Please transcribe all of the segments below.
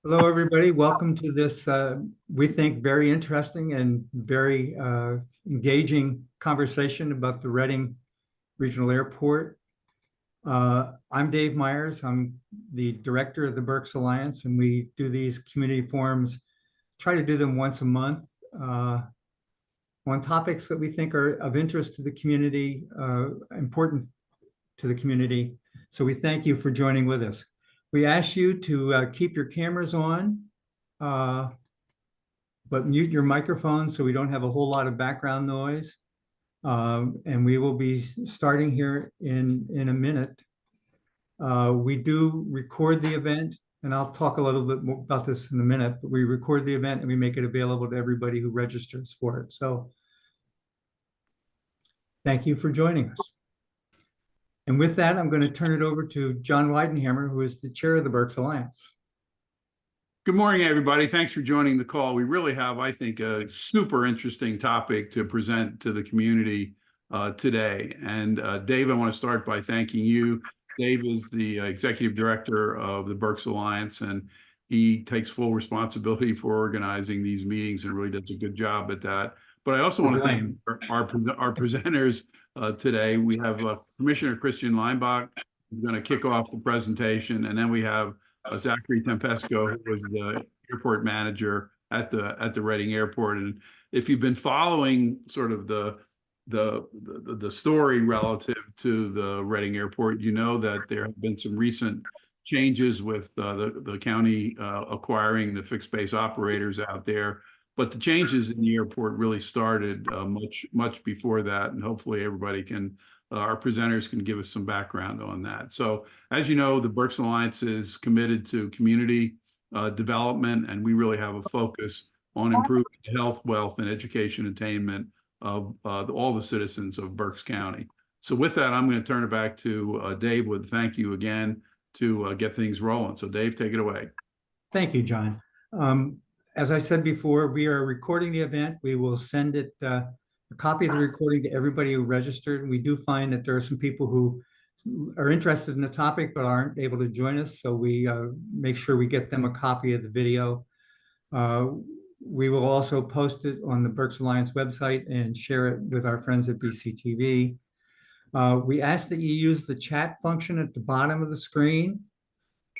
Hello, everybody. Welcome to this, we think, very interesting and very engaging conversation about the Reading Regional Airport. I'm Dave Myers. I'm the director of the Berks Alliance, and we do these community forums, try to do them once a month on topics that we think are of interest to the community, important to the community. So we thank you for joining with us. We ask you to keep your cameras on, but mute your microphone so we don't have a whole lot of background noise. And we will be starting here in a minute. We do record the event, and I'll talk a little bit more about this in a minute, but we record the event and we make it available to everybody who registers for it. So thank you for joining us. And with that, I'm going to turn it over to John Weidenhammer, who is the chair of the Berks Alliance. Good morning, everybody. Thanks for joining the call. We really have, I think, a super interesting topic to present to the community today. And Dave, I want to start by thanking you. Dave is the executive director of the Berks Alliance, and he takes full responsibility for organizing these meetings and really does a good job at that. But I also want to thank our presenters today. We have Commissioner Christian Leinbach, who's going to kick off the presentation, and then we have Zachary Tempesco, who was the airport manager at the Reading Airport. And if you've been following sort of the story relative to the Reading Airport, you know that there have been some recent changes with the county acquiring the fixed base operators out there. But the changes in the airport really started much before that, and hopefully everybody can, our presenters can give us some background on that. So as you know, the Berks Alliance is committed to community development, and we really have a focus on improving the health, wealth, and education attainment of all the citizens of Berks County. So with that, I'm going to turn it back to Dave with thank you again to get things rolling. So Dave, take it away. Thank you, John. As I said before, we are recording the event. We will send it, a copy of the recording to everybody who registered. We do find that there are some people who are interested in the topic but aren't able to join us. So we make sure we get them a copy of the video. We will also post it on the Berks Alliance website and share it with our friends at BCTV. We ask that you use the chat function at the bottom of the screen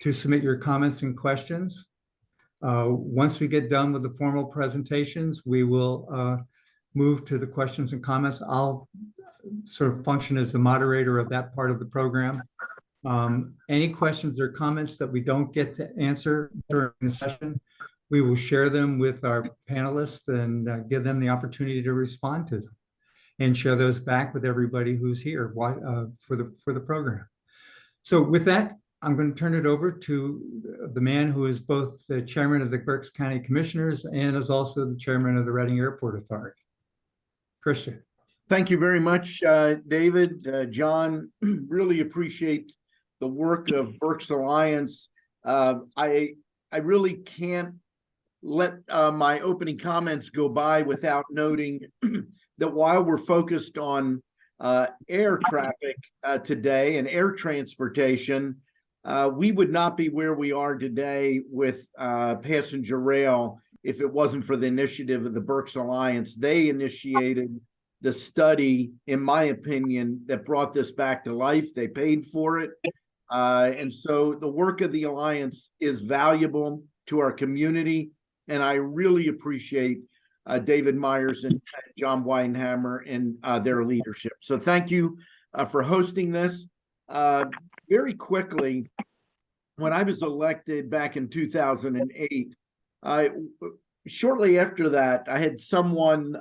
to submit your comments and questions. Once we get done with the formal presentations, we will move to the questions and comments. I'll sort of function as the moderator of that part of the program. Any questions or comments that we don't get to answer during the session, we will share them with our panelists and give them the opportunity to respond to them and share those back with everybody who's here for the program. So with that, I'm going to turn it over to the man who is both the chairman of the Berks County Commissioners and is also the chairman of the Reading Airport Authority. Christian. Thank you very much, David, John. Really appreciate the work of Berks Alliance. I really can't let my opening comments go by without noting that while we're focused on air traffic today and air transportation, we would not be where we are today with passenger rail if it wasn't for the initiative of the Berks Alliance. They initiated the study, in my opinion, that brought this back to life. They paid for it. And so the work of the Alliance is valuable to our community. And I really appreciate David Myers and John Weidenhammer and their leadership. So thank you for hosting this. Very quickly, when I was elected back in 2008, shortly after that, I had someone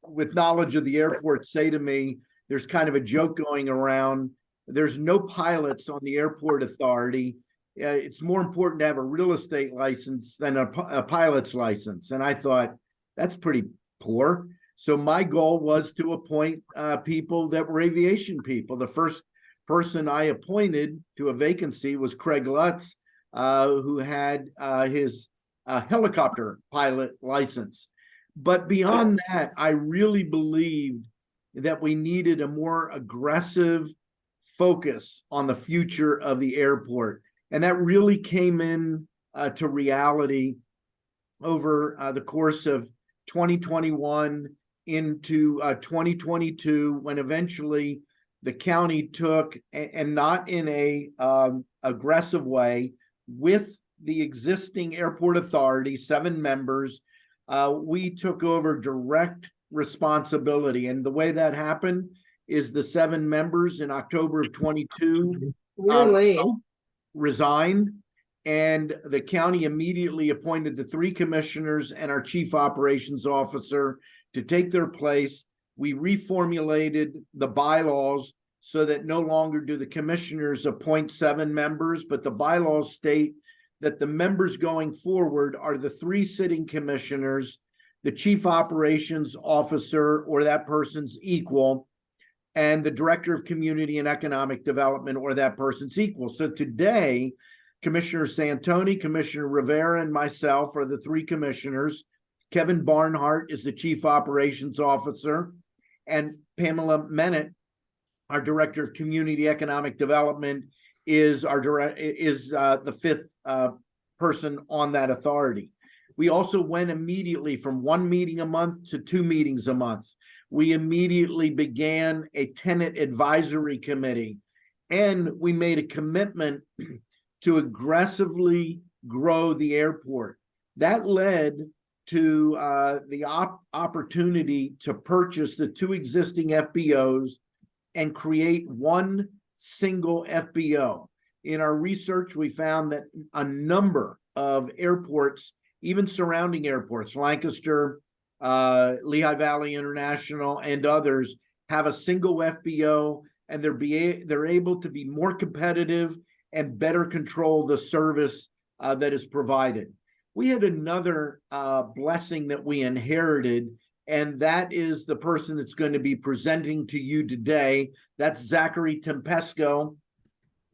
with knowledge of the airport say to me, there's kind of a joke going around, there's no pilots on the airport authority. It's more important to have a real estate license than a pilot's license. And I thought, that's pretty poor. So my goal was to appoint people that were aviation people. The first person I appointed to a vacancy was Craig Lutz, who had his helicopter pilot license. But beyond that, I really believed that we needed a more aggressive focus on the future of the airport. And that really came in to reality over the course of 2021 into 2022, when eventually the county took, and not in a aggressive way, with the existing airport authority, 7 members, we took over direct responsibility. And the way that happened is the 7 members in October of 22 resigned, and the county immediately appointed the 3 commissioners and our chief operations officer to take their place. We reformulated the bylaws so that no longer do the commissioners appoint 7 members, but the bylaws state that the members going forward are the 3 sitting commissioners, the chief operations officer or that person's equal, and the director of community and economic development or that person's equal. So today, Commissioner Santoni, Commissioner Rivera, and myself are the 3 commissioners. Kevin Barnhart is the chief operations officer, and Pamela Mennett, our director of community economic development, is the 5th person on that authority. We also went immediately from 1 meeting a month to 2 meetings a month. We immediately began a tenant advisory committee, and we made a commitment to aggressively grow the airport. That led to the opportunity to purchase the 2 existing FBOs and create 1 single FBO. In our research, we found that a number of airports, even surrounding airports, Lancaster, Lehigh Valley International, and others, have a single FBO, and they're able to be more competitive and better control the service that is provided. We had another blessing that we inherited, and that is the person that's going to be presenting to you today. That's Zachary Tempesco.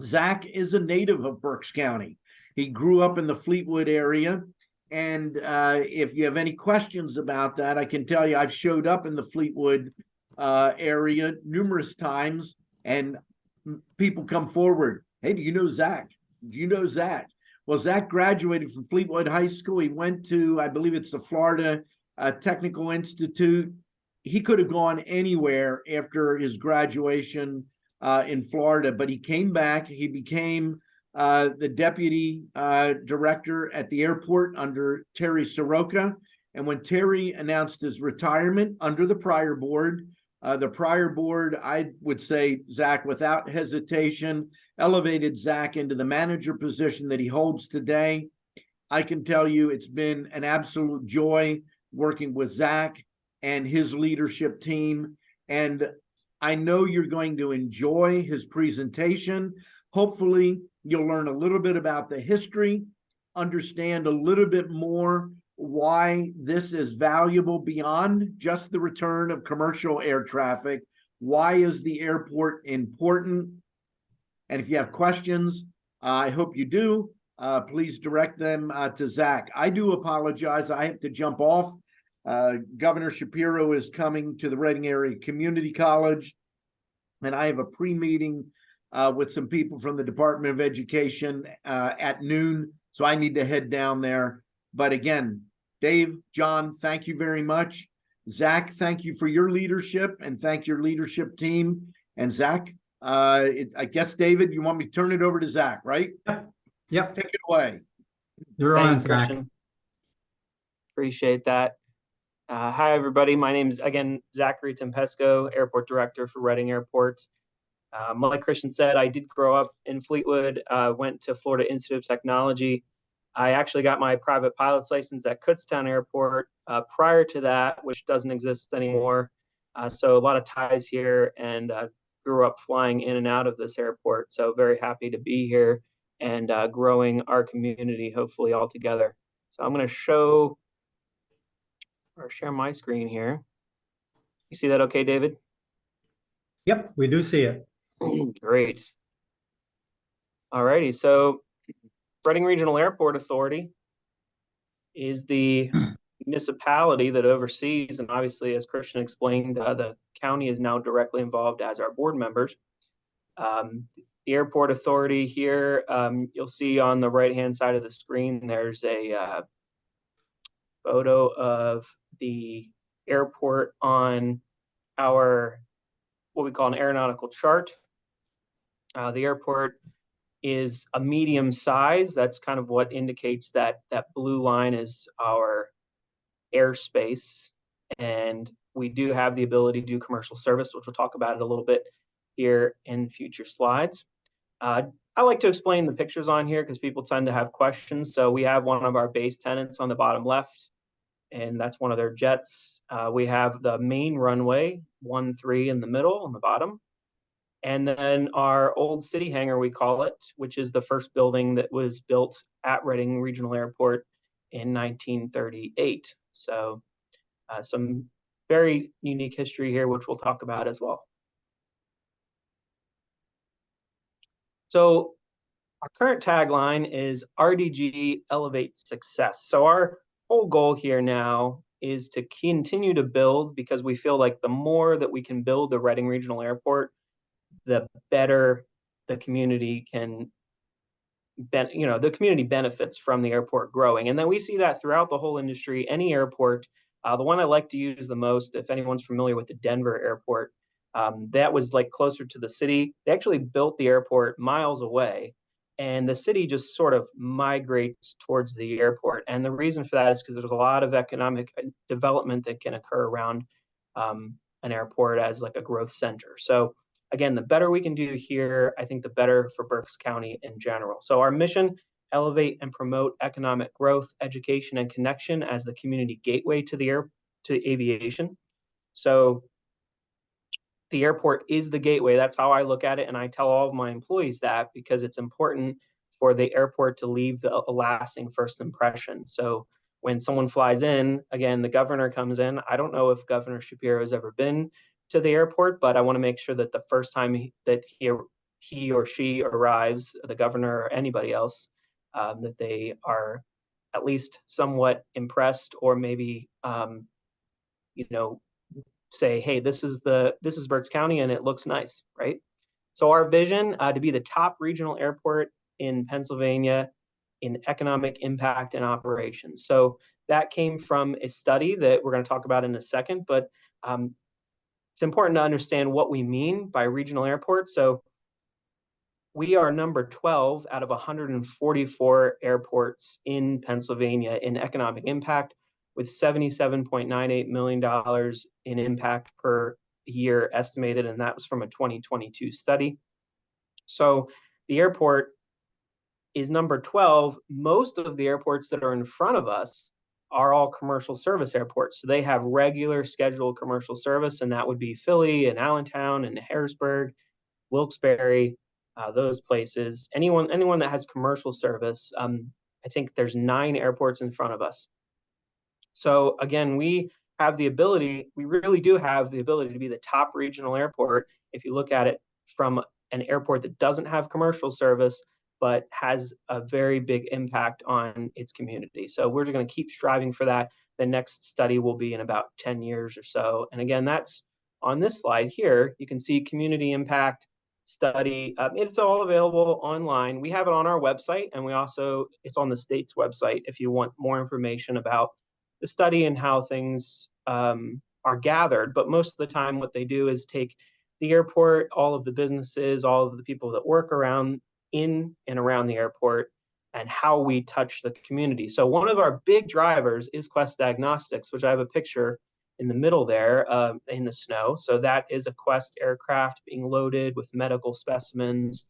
Zach is a native of Berks County. He grew up in the Fleetwood area. And if you have any questions about that, I can tell you I've showed up in the Fleetwood area numerous times, and people come forward. Hey, do you know Zach? Do you know Zach? Well, Zach graduated from Fleetwood High School. He went to, I believe it's the Florida Technical Institute. He could have gone anywhere after his graduation in Florida, but he came back. He became the deputy director at the airport under Terry Soroka. And when Terry announced his retirement under the prior board, I would say, Zach, without hesitation, elevated Zach into the manager position that he holds today. I can tell you it's been an absolute joy working with Zach and his leadership team. And I know you're going to enjoy his presentation. Hopefully, you'll learn a little bit about the history, understand a little bit more why this is valuable beyond just the return of commercial air traffic. Why is the airport important? And if you have questions, I hope you do, please direct them to Zach. I do apologize. I have to jump off. Governor Shapiro is coming to the Reading Area Community College, and I have a pre-meeting with some people from the Department of Education at noon, so I need to head down there. But again, Dave, John, thank you very much. Zach, thank you for your leadership, and thank your leadership team. And Zach, I guess, David, you want me to turn it over to Zach, right? Yep. Take it away. You're on, Thanks, Zach. Christian. Appreciate that. Hi, everybody. My name is, again, Zachary Tempesco, Airport Director for Reading Airport. Like Christian said, I did grow up in Fleetwood, went to Florida Institute of Technology. I actually got my private pilot's license at Kutztown Airport prior to that, which doesn't exist anymore. So a lot of ties here, and grew up flying in and out of this airport. So very happy to be here and growing our community, hopefully all together. So I'm going to show or share my screen here. You see that okay, David? Yep, we do see it. Great. All righty. So Reading Regional Airport Authority is the municipality that oversees, and obviously, as Christian explained, the county is now directly involved as our board members. The the airport authority here, you'll see on the right-hand side of the screen, there's a photo of the airport on our, what we call an aeronautical chart. The airport is a medium size. That's kind of what indicates that blue line is our airspace. And we do have the ability to do commercial service, which we'll talk about it a little bit here in future slides. I like to explain the pictures on here because people tend to have questions. So we have one of our base tenants on the bottom left, and that's one of their jets. We have the main runway, 1-3 in the middle on the bottom. And then our old city hangar, we call it, which is the first building that was built at Reading Regional Airport in 1938. So some very unique history here, which we'll talk about as well. So our current tagline is RDG Elevate Success. So our whole goal here now is to continue to build, because we feel like the more that we can build the Reading Regional Airport, the better the community can, the community benefits from the airport growing. And then we see that throughout the whole industry. Any airport, the one I like to use the most, if anyone's familiar with the Denver airport, that was like closer to the city. They actually built the airport miles away, and the city just sort of migrates towards the airport. And the reason for that is because there's a lot of economic development that can occur around an airport as like a growth center. So again, the better we can do here, I think the better for Berks County in general. So our mission: elevate and promote economic growth, education, and connection as the community gateway to aviation. So the airport is the gateway. That's how I look at it. And I tell all of my employees that, because it's important for the airport to leave a lasting first impression. So when someone flies in, again, the governor comes in. I don't know if Governor Shapiro has ever been to the airport, but I want to make sure that the first time that he or she arrives, the governor or anybody else, that they are at least somewhat impressed, or maybe, say, hey, this is Berks County and it looks nice, right? So our vision, to be the top regional airport in Pennsylvania in economic impact and operations. So that came from a study that we're going to talk about in a second, but it's important to understand what we mean by regional airport. So we are number 12 out of 144 airports in Pennsylvania in economic impact, with $77.98 million in impact per year estimated, and that was from a 2022 study. So the airport is number 12. Most of the airports that are in front of us are all commercial service airports. So they have regular scheduled commercial service, and that would be Philly and Allentown and Harrisburg, Wilkes-Barre, those places. Anyone that has commercial service, I think there's 9 airports in front of us. So again, we really do have the ability to be the top regional airport if you look at it from an airport that doesn't have commercial service, but has a very big impact on its community. So we're going to keep striving for that. The next study will be in about 10 years or so. And again, that's on this slide here. You can see community impact study. It's all available online. We have it on our website, and it's on the state's website if you want more information about the study and how things are gathered. But most of the time what they do is take the airport, all of the businesses, all of the people that work in and around the airport, and how we touch the community. So one of our big drivers is Quest Diagnostics, which I have a picture in the middle there in the snow. So that is a Quest aircraft being loaded with medical specimens,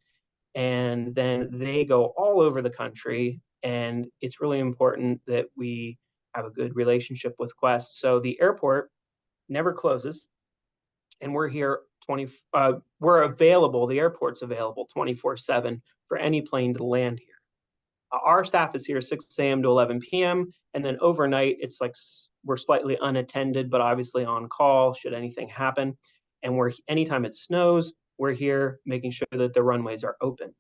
and then they go all over the country. And it's really important that we have a good relationship with Quest. So the airport never closes, and we're here we're available. The airport's available 24/7 for any plane to land here. Our staff is here 6 a.m. to 11 p.m. And then overnight, it's like we're slightly unattended, but obviously on call should anything happen. And anytime it snows, we're here making sure that the runways are open.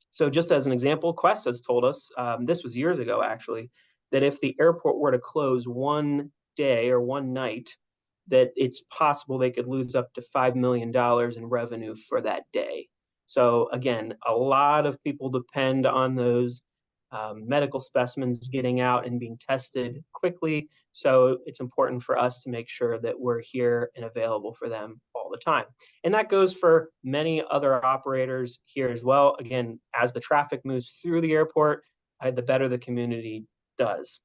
So just as an example, Quest has told us, this was years ago actually, that if the airport were to close one day or one night, that it's possible they could lose up to $5 million in revenue for that day. So again, a lot of people depend on those medical specimens getting out and being tested quickly. So it's important for us to make sure that we're here and available for them all the time. And that goes for many other operators here as well. Again, as the traffic moves through the airport, the better the community does.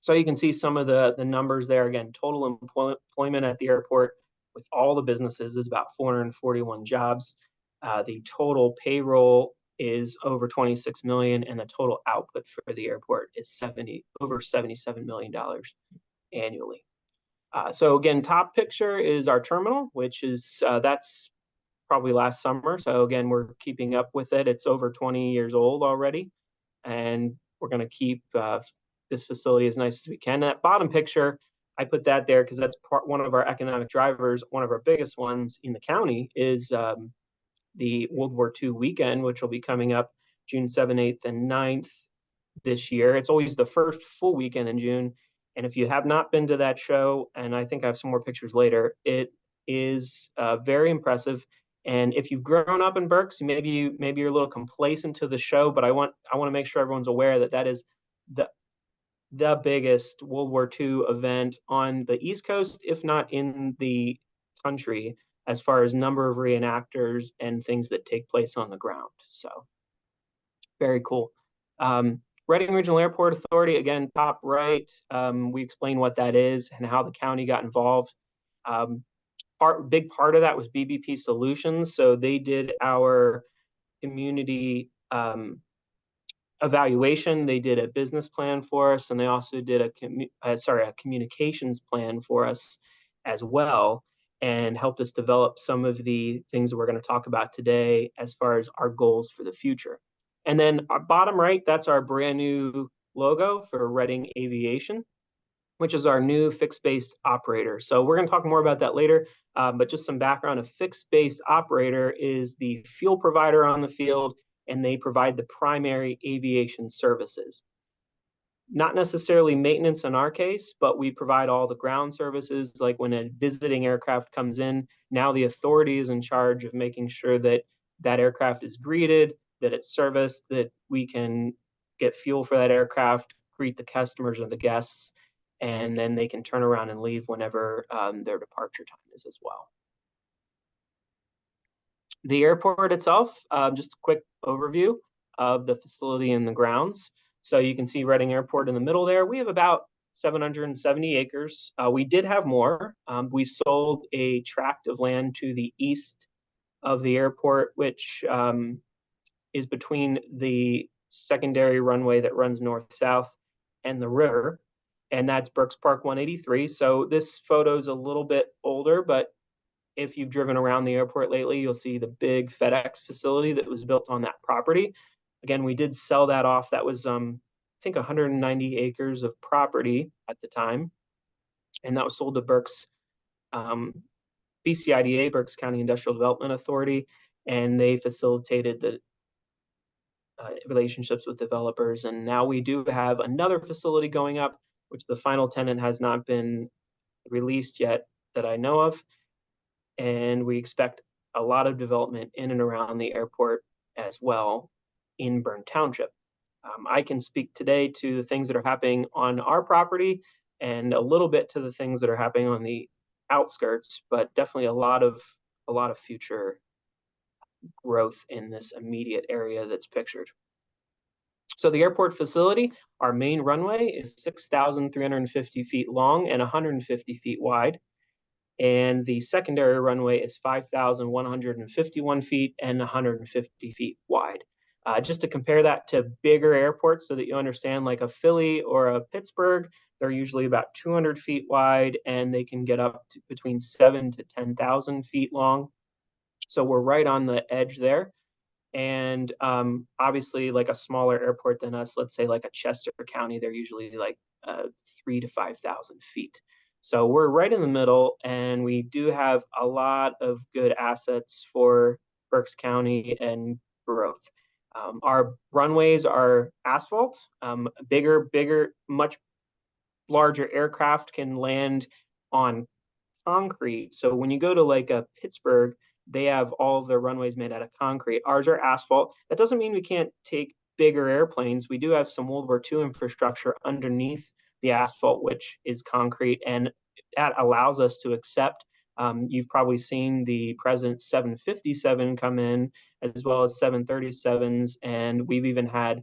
So you can see some of the numbers there. Again, total employment at the airport with all the businesses is about 441 jobs. The total payroll is over 26 million, and the total output for the airport is over $77 million annually. So again, top picture is our terminal, which is that's probably last summer. So again, we're keeping up with it. It's over 20 years old already, and we're going to keep this facility as nice as we can. That bottom picture, I put that there because that's one of our economic drivers. One of our biggest ones in the county is the World War II weekend, which will be coming up June 7th, 8th, and 9th this year. It's always the first full weekend in June. And if you have not been to that show, and I think I have some more pictures later, it is very impressive. And if you've grown up in Berks, maybe you're a little complacent to the show, but I want to make sure everyone's aware that that is the biggest World War II event on the East Coast, if not in the country, as far as number of reenactors and things that take place on the ground. So very cool. Reading Regional Airport Authority, again, top right, we explain what that is and how the county got involved. Big part of that was BBP Solutions. So they did our community evaluation. They did a business plan for us, and they also did a communications plan for us as well, and helped us develop some of the things that we're going to talk about today as far as our goals for the future. And then our bottom right, that's our brand new logo for Reading Aviation, which is our new fixed-base operator. So we're going to talk more about that later, but just some background. A fixed-base operator is the fuel provider on the field, and they provide the primary aviation services. Not necessarily maintenance in our case, but we provide all the ground services, like when a visiting aircraft comes in. Now the authority is in charge of making sure that that aircraft is greeted, that it's serviced, that we can get fuel for that aircraft, greet the customers or the guests, and then they can turn around and leave whenever their departure time is as well. The airport itself, just a quick overview of the facility and the grounds. So you can see Reading Airport in the middle there. We have about 770 acres. We did have more. We sold a tract of land to the east of the airport, which is between the secondary runway that runs north-south and the river, and that's Berks Park 183. So this photo is a little bit older, but if you've driven around the airport lately, you'll see the big FedEx facility that was built on that property. Again, we did sell that off. That was, I think, 190 acres of property at the time, and that was sold to Berks, BCIDA, Berks County Industrial Development Authority, and they facilitated the relationships with developers. And now we do have another facility going up, which the final tenant has not been released yet that I know of. And we expect a lot of development in and around the airport as well in Bern Township. I can speak today to the things that are happening on our property and a little bit to the things that are happening on the outskirts, but definitely a lot of future growth in this immediate area that's pictured. So the airport facility, our main runway is 6,350 feet long and 150 feet wide. And the secondary runway is 5,151 feet and 150 feet wide. Just to compare that to bigger airports so that you understand, like a Philly or a Pittsburgh, they're usually about 200 feet wide, and they can get up to between 7,000 to 10,000 feet long. So we're right on the edge there. And obviously, like a smaller airport than us, let's say like a Chester County, they're usually like 3,000 to 5,000 feet. So we're right in the middle, and we do have a lot of good assets for Berks County and growth. Our runways are asphalt. Bigger, much larger aircraft can land on concrete. So when you go to like a Pittsburgh, they have all of their runways made out of concrete. Ours are asphalt. That doesn't mean we can't take bigger airplanes. We do have some World War II infrastructure underneath the asphalt, which is concrete, and that allows us to accept. You've probably seen the President's 757 come in, as well as 737s, and we've even had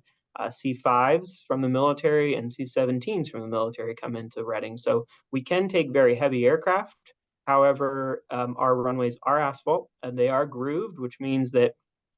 C-5s from the military and C-17s from the military come into Reading. So we can take very heavy aircraft. However, our runways are asphalt and they are grooved, which means that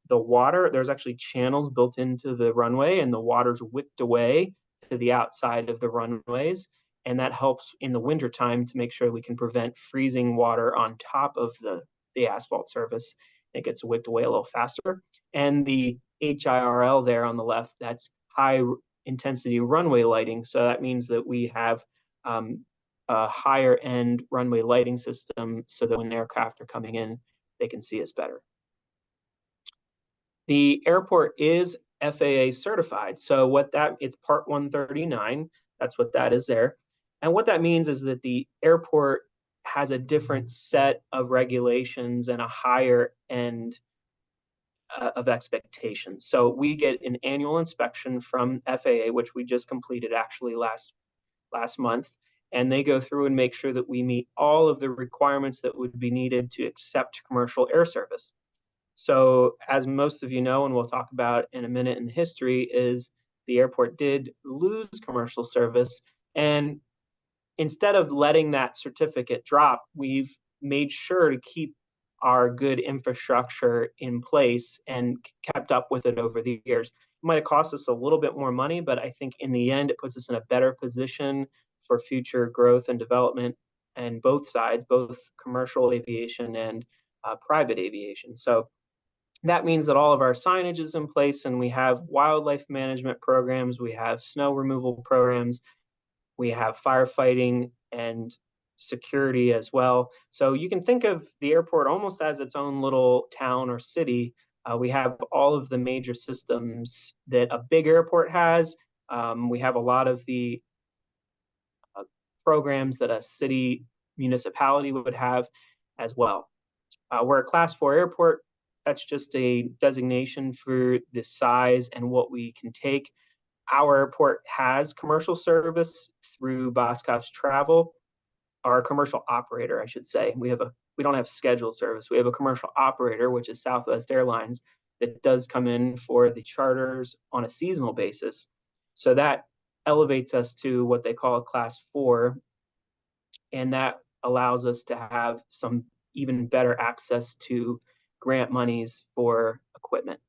the water, there's actually channels built into the runway, and the water's whipped away to the outside of the runways. And that helps in the wintertime to make sure we can prevent freezing water on top of the asphalt surface. It gets whipped away a little faster. And the HIRL there on the left, that's high intensity runway lighting. So that means that we have a higher end runway lighting system so that when aircraft are coming in, they can see us better. The airport is FAA certified. So it's Part 139. That's what that is there. And what that means is that the airport has a different set of regulations and a higher end of expectations. So we get an annual inspection from FAA, which we just completed actually last month. And they go through and make sure that we meet all of the requirements that would be needed to accept commercial air service. So as most of you know, and we'll talk about in a minute in history, is the airport did lose commercial service. And instead of letting that certificate drop, we've made sure to keep our good infrastructure in place and kept up with it over the years. It might have cost us a little bit more money, but I think in the end, it puts us in a better position for future growth and development and both sides, both commercial aviation and private aviation. So that means that all of our signage is in place, and we have wildlife management programs, we have snow removal programs, we have firefighting and security as well. So you can think of the airport almost as its own little town or city. We have all of the major systems that a big airport has. We have a lot of the programs that a city municipality would have as well. We're a Class 4 airport. That's just a designation for the size and what we can take. Our airport has commercial service through Boscov's Travel, our commercial operator, I should say. We don't have scheduled service. We have a commercial operator, which is Southwest Airlines, that does come in for the charters on a seasonal basis. So that elevates us to what they call a Class 4, and that allows us to have some even better access to grant monies for equipment.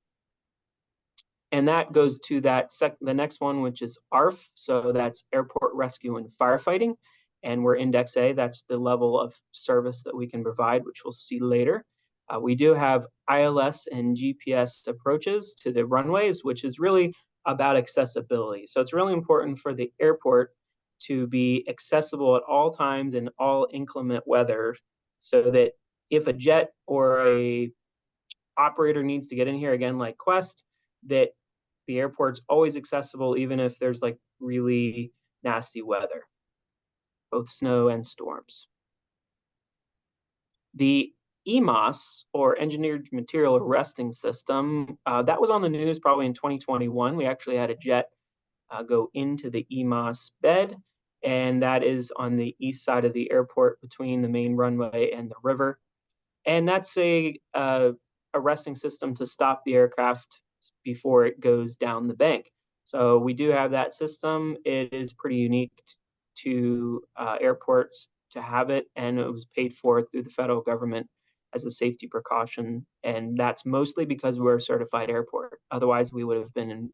And that goes to the next one, which is ARF. So that's Airport Rescue and Firefighting. And we're Index A. That's the level of service that we can provide, which we'll see later. We do have ILS and GPS approaches to the runways, which is really about accessibility. So it's really important for the airport to be accessible at all times in all inclement weather, so that if a jet or a operator needs to get in here, again, like Quest, that the airport's always accessible, even if there's like really nasty weather, both snow and storms. The EMAS, or Engineered Material Arresting System, that was on the news probably in 2021. We actually had a jet go into the EMAS bed, and that is on the east side of the airport between the main runway and the river. And that's a arresting system to stop the aircraft before it goes down the bank. So we do have that system. It is pretty unique to airports to have it, and it was paid for through the federal government as a safety precaution. And that's mostly because we're a certified airport. Otherwise, we would have been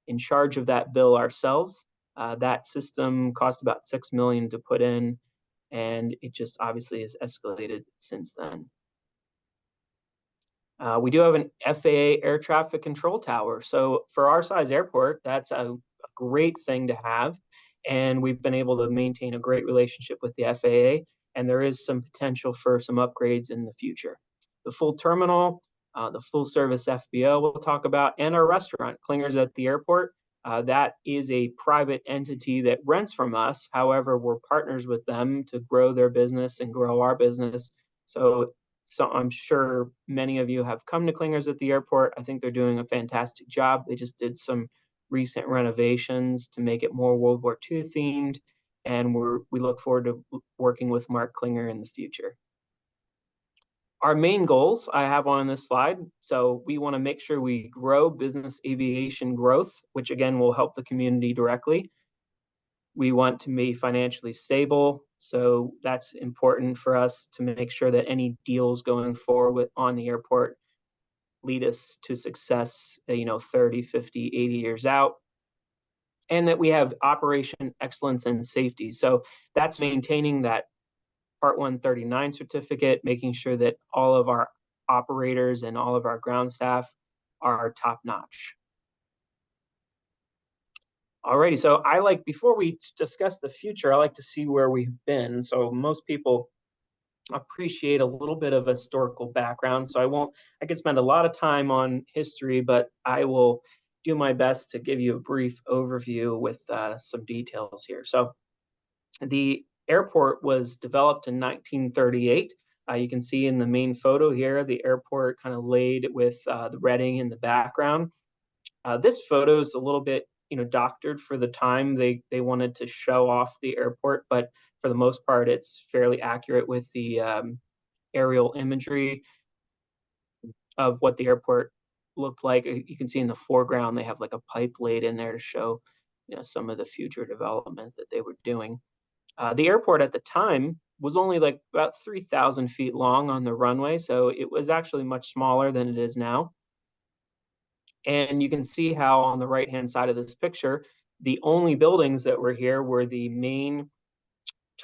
in charge of that bill ourselves. That system cost about $6 million to put in, and it just obviously has escalated since then. We do have an FAA air traffic control tower. So for our size airport, that's a great thing to have. And we've been able to maintain a great relationship with the FAA, and there is some potential for some upgrades in the future. The full terminal, the full service FBO we'll talk about, and our restaurant, Clingers at the Airport. That is a private entity that rents from us. However, we're partners with them to grow their business and grow our business. So So I'm sure many of you have come to Clingers at the airport. I think they're doing a fantastic job. They just did some recent renovations to make it more World War II themed, and we look forward to working with Mark Klinger in the future. Our main goals I have on this slide. So we want to make sure we grow business aviation growth, which again will help the community directly. We want to be financially stable. So that's important for us to make sure that any deals going forward on the airport lead us to success, 30, 50, 80 years out. And that we have operation excellence and safety. So that's maintaining that Part 139 certificate, making sure that all of our operators and all of our ground staff are top notch. Alrighty, so before we discuss the future, I like to see where we've been. So most people appreciate a little bit of historical background. So I could spend a lot of time on history, but I will do my best to give you a brief overview with some details here. So the airport was developed in 1938. You can see in the main photo here, the airport kind of laid with the Reading in the background. This photo is a little bit, doctored for the time. They wanted to show off the airport, but for the most part, it's fairly accurate with the aerial imagery of what the airport looked like. You can see in the foreground, they have like a pipe laid in there to show, some of the future development that they were doing. The airport at the time was only like about 3,000 feet long on the runway, so it was actually much smaller than it is now. And you can see how on the right-hand side of this picture, the only buildings that were here were the main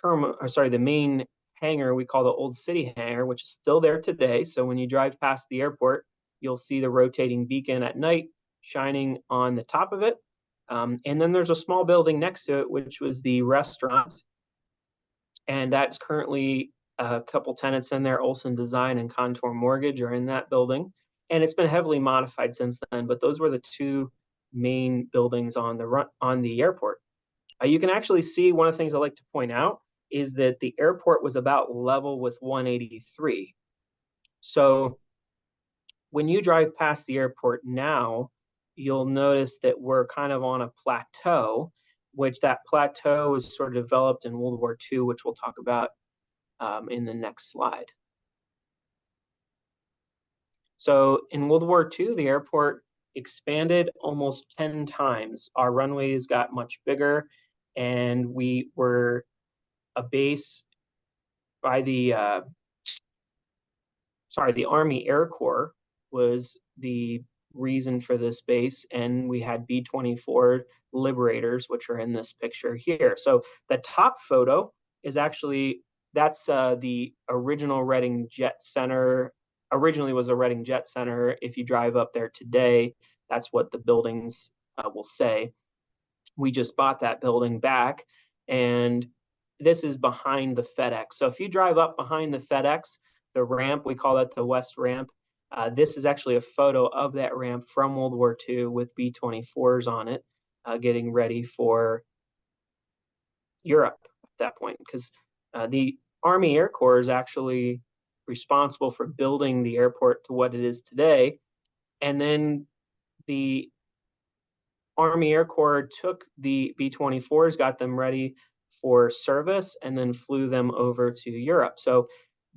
the main hangar we call the Old City Hangar, which is still there today. So when you drive past the airport, you'll see the rotating beacon at night shining on the top of it. And then there's a small building next to it, which was the restaurant. And that's currently a couple tenants in there, Olson Design and Contour Mortgage are in that building. And it's been heavily modified since then, but those were the two main buildings on the airport. You can actually see one of the things I like to point out is that the airport was about level with 183. So when you drive past the airport now, you'll notice that we're kind of on a plateau, which that plateau was sort of developed in World War II, which we'll talk about in the next slide. So in World War II, the airport expanded almost 10 times. Our runways got much bigger, and we were a base by the Army Air Corps was the reason for this base, and we had B-24 Liberators, which are in this picture here. So the top photo is actually, that's the original Reading Jet Center. Originally was a Reading Jet Center. If you drive up there today, that's what the buildings will say. We just bought that building back, and this is behind the FedEx. So if you drive up behind the FedEx, the ramp, we call that the West Ramp. This is actually a photo of that ramp from World War II with B-24s on it, getting ready for Europe at that point, because the Army Air Corps is actually responsible for building the airport to what it is today. And then the Army Air Corps took the B-24s, got them ready for service, and then flew them over to Europe. So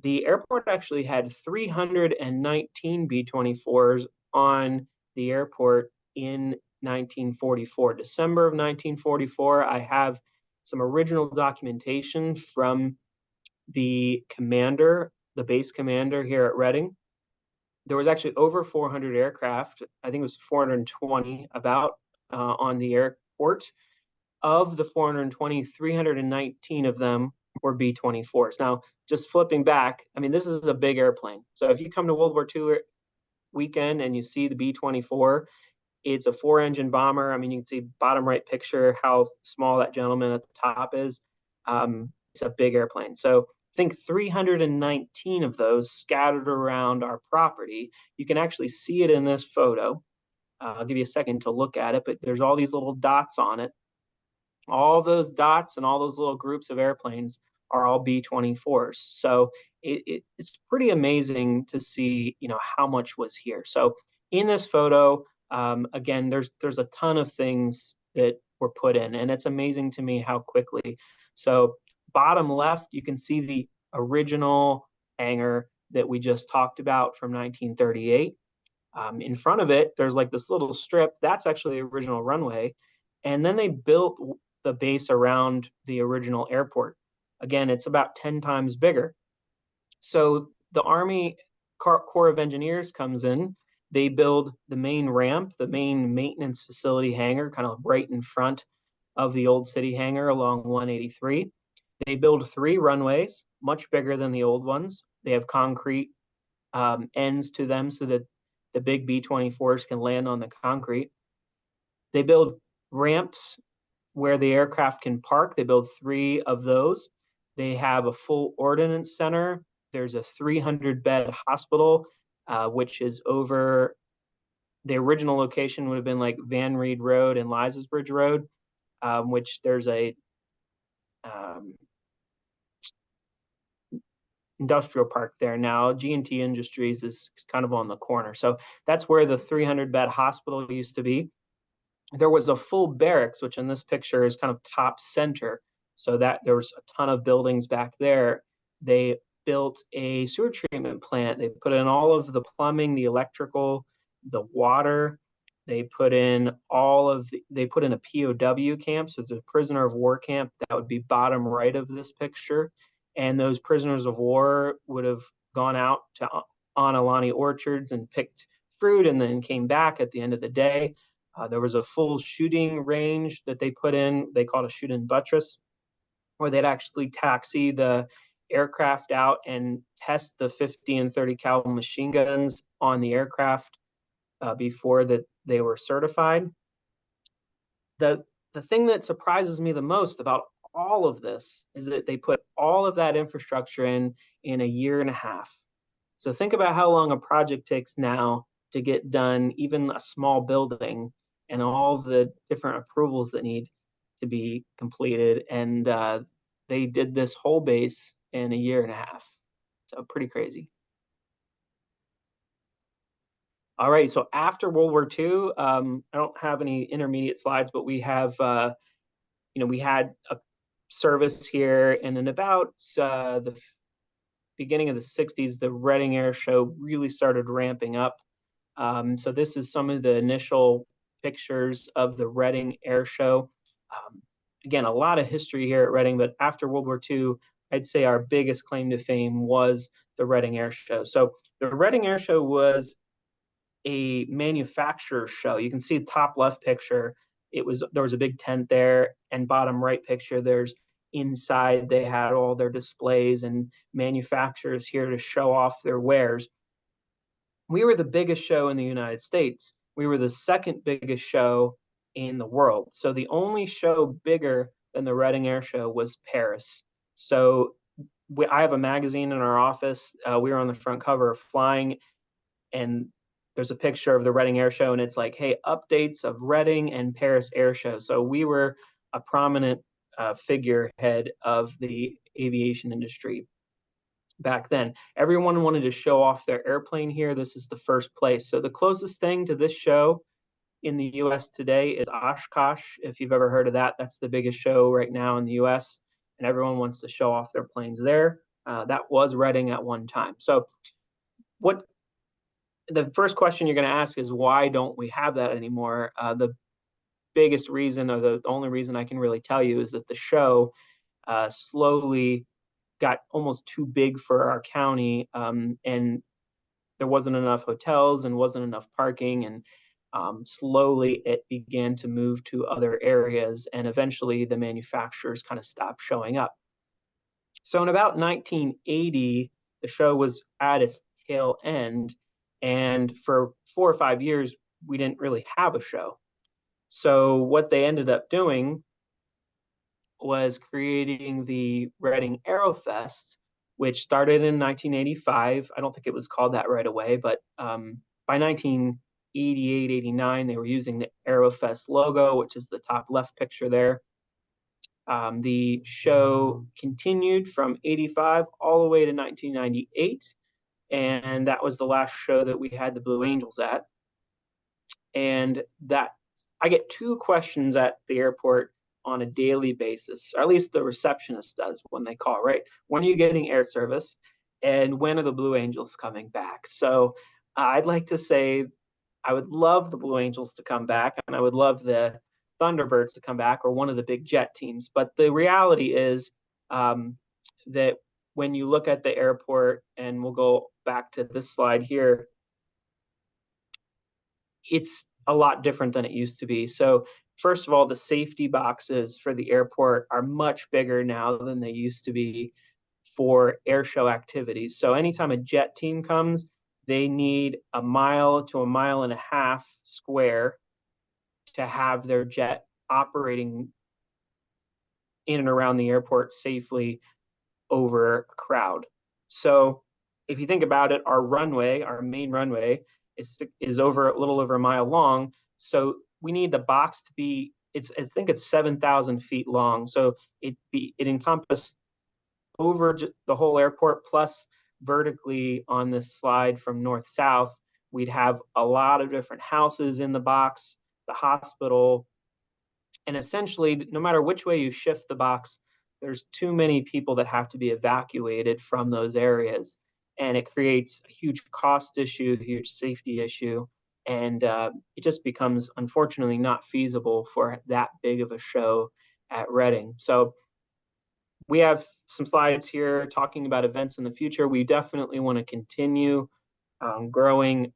the airport actually had 319 B-24s on the airport in 1944. December of 1944, I have some original documentation from the commander, the base commander here at Reading. There was actually over 400 aircraft. I think it was 420 about on the airport. Of the 420, 319 of them were B-24s. Now, just flipping back, I mean, this is a big airplane. So if you come to World War II weekend and you see the B-24, it's a 4-engine bomber. I mean, you can see bottom right picture how small that gentleman at the top is. It's a big airplane. So I think 319 of those scattered around our property. You can actually see it in this photo. I'll give you a second to look at it, but there's all these little dots on it. All those dots and all those little groups of airplanes are all B-24s. So it's pretty amazing to see, how much was here. So in this photo, again, there's a ton of things that were put in, and it's amazing to me how quickly. So bottom left, you can see the original hangar that we just talked about from 1938. In front of it, there's like this little strip. That's actually the original runway. And then they built the base around the original airport. Again, it's about 10 times bigger. So the Army Corps of Engineers comes in. They build the main ramp, the main maintenance facility hangar, kind of right in front of the old city hangar along 183. They build 3 runways, much bigger than the old ones. They have concrete ends to them so that the big B-24s can land on the concrete. They build ramps where the aircraft can park. They build 3 of those. They have a full ordnance center. There's a 300-bed hospital, which is over the original location would have been like Van Reed Road and Liza's-Bridge Road, which there's a industrial park there now. G&T Industries is kind of on the corner. So that's where the 300-bed hospital used to be. There was a full barracks, which in this picture is kind of top center. So that there was a ton of buildings back there. They built a sewer treatment plant. They put in all of the plumbing, the electrical, the water. They put in they put in a POW camp. So it's a prisoner of war camp. That would be bottom right of this picture. And those prisoners of war would have gone out to Anilani orchards and picked fruit and then came back at the end of the day. There was a full shooting range that they put in. They called a shooting buttress, where they'd actually taxi the aircraft out and test the 50 and 30 caliber machine guns on the aircraft before that they were certified. The thing that surprises me the most about all of this is that they put all of that infrastructure in a year and a half. So think about how long a project takes now to get done, even a small building, and all the different approvals that need to be completed. And they did this whole base in a year and a half. So pretty crazy. All right, so after World War II, I don't have any intermediate slides, but we have, we had a service here, and in about the beginning of the 60s, the Reading Air Show really started ramping up. So this is some of the initial pictures of the Reading Air Show. Again, a lot of history here at Reading, but after World War II, I'd say our biggest claim to fame was the Reading Air Show. So the Reading Air Show was a manufacturer show. You can see the top left picture. There was a big tent there, and bottom right picture, there's inside they had all their displays and manufacturers here to show off their wares. We were the biggest show in the United States. We were the second biggest show in the world. So the only show bigger than the Reading Air Show was Paris. So I have a magazine in our office. We were on the front cover of Flying, and there's a picture of the Reading Air Show, and it's like, hey, updates of Reading and Paris Air Show. So we were a prominent figurehead of the aviation industry back then. Everyone wanted to show off their airplane here. This is the first place. So the closest thing to this show in the US today is Oshkosh. If you've ever heard of that, that's the biggest show right now in the US, and everyone wants to show off their planes there. That was Reading at one time. So the first question you're going to ask is, why don't we have that anymore? The biggest reason, or the only reason I can really tell you, is that the show slowly got almost too big for our county, and there wasn't enough hotels and wasn't enough parking, and slowly it began to move to other areas, and eventually the manufacturers kind of stopped showing up. So in about 1980, the show was at its tail end, and for 4 or 5 years, we didn't really have a show. So what they ended up doing was creating the Reading Aerofest, which started in 1985. I don't think it was called that right away, but by 1988, 89, they were using the Aerofest logo, which is the top left picture there. The show continued from 85 all the way to 1998. And that was the last show that we had the Blue Angels at. And that I get two questions at the airport on a daily basis, or at least the receptionist does when they call, right? When are you getting air service? And when are the Blue Angels coming back? So I'd like to say I would love the Blue Angels to come back, and I would love the Thunderbirds to come back, or one of the big jet teams. But the reality is that when you look at the airport, and we'll go back to this slide here, it's a lot different than it used to be. So first of all, the safety boxes for the airport are much bigger now than they used to be for air show activities. So anytime a jet team comes, they need 1 mile to 1.5 miles square to have their jet operating in and around the airport safely over a crowd. So if you think about it, our runway, our main runway, is over a little over 1 mile long. So we need the box to be, I think it's 7,000 feet long. So it encompassed over the whole airport, plus vertically on this slide from north south, we'd have a lot of different houses in the box, the hospital, and essentially, no matter which way you shift the box, there's too many people that have to be evacuated from those areas. And it creates a huge cost issue, a huge safety issue. And it just becomes, unfortunately, not feasible for that big of a show at Reading. So we have some slides here talking about events in the future. We definitely want to continue growing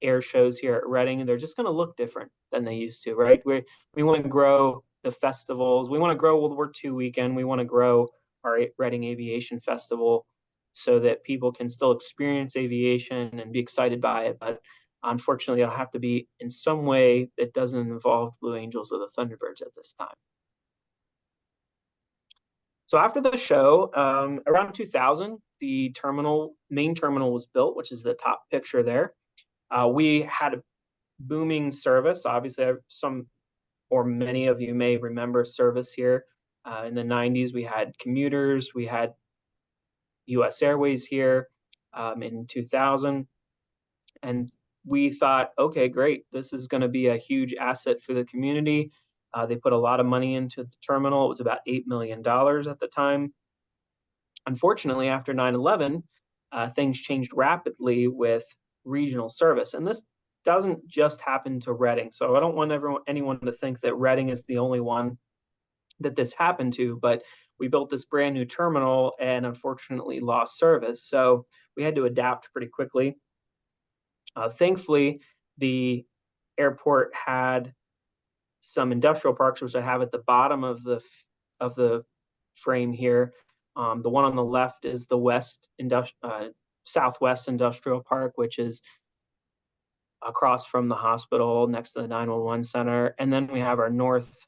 air shows here at Reading, and they're just going to look different than they used to, right? We want to grow the festivals. We want to grow World War II weekend. We want to grow our Reading Aviation Festival so that people can still experience aviation and be excited by it. But unfortunately, it'll have to be in some way that doesn't involve Blue Angels or the Thunderbirds at this time. So after the show, around 2000, the main terminal was built, which is the top picture there. We had a booming service. Obviously, some or many of you may remember service here. In the 90s, we had commuters. We had US Airways here in 2000. And we thought, okay, great. This is going to be a huge asset for the community. They put a lot of money into the terminal. It was about $8 million at the time. Unfortunately, after 9/11, things changed rapidly with regional service. And this doesn't just happen to Reading. So I don't want anyone to think that Reading is the only one that this happened to, but we built this brand new terminal and unfortunately lost service. So we had to adapt pretty quickly. Thankfully, the airport had some industrial parks, which I have at the bottom of the frame here. The one on the left is the Southwest Industrial Park, which is across from the hospital next to the 911 center. And then we have our North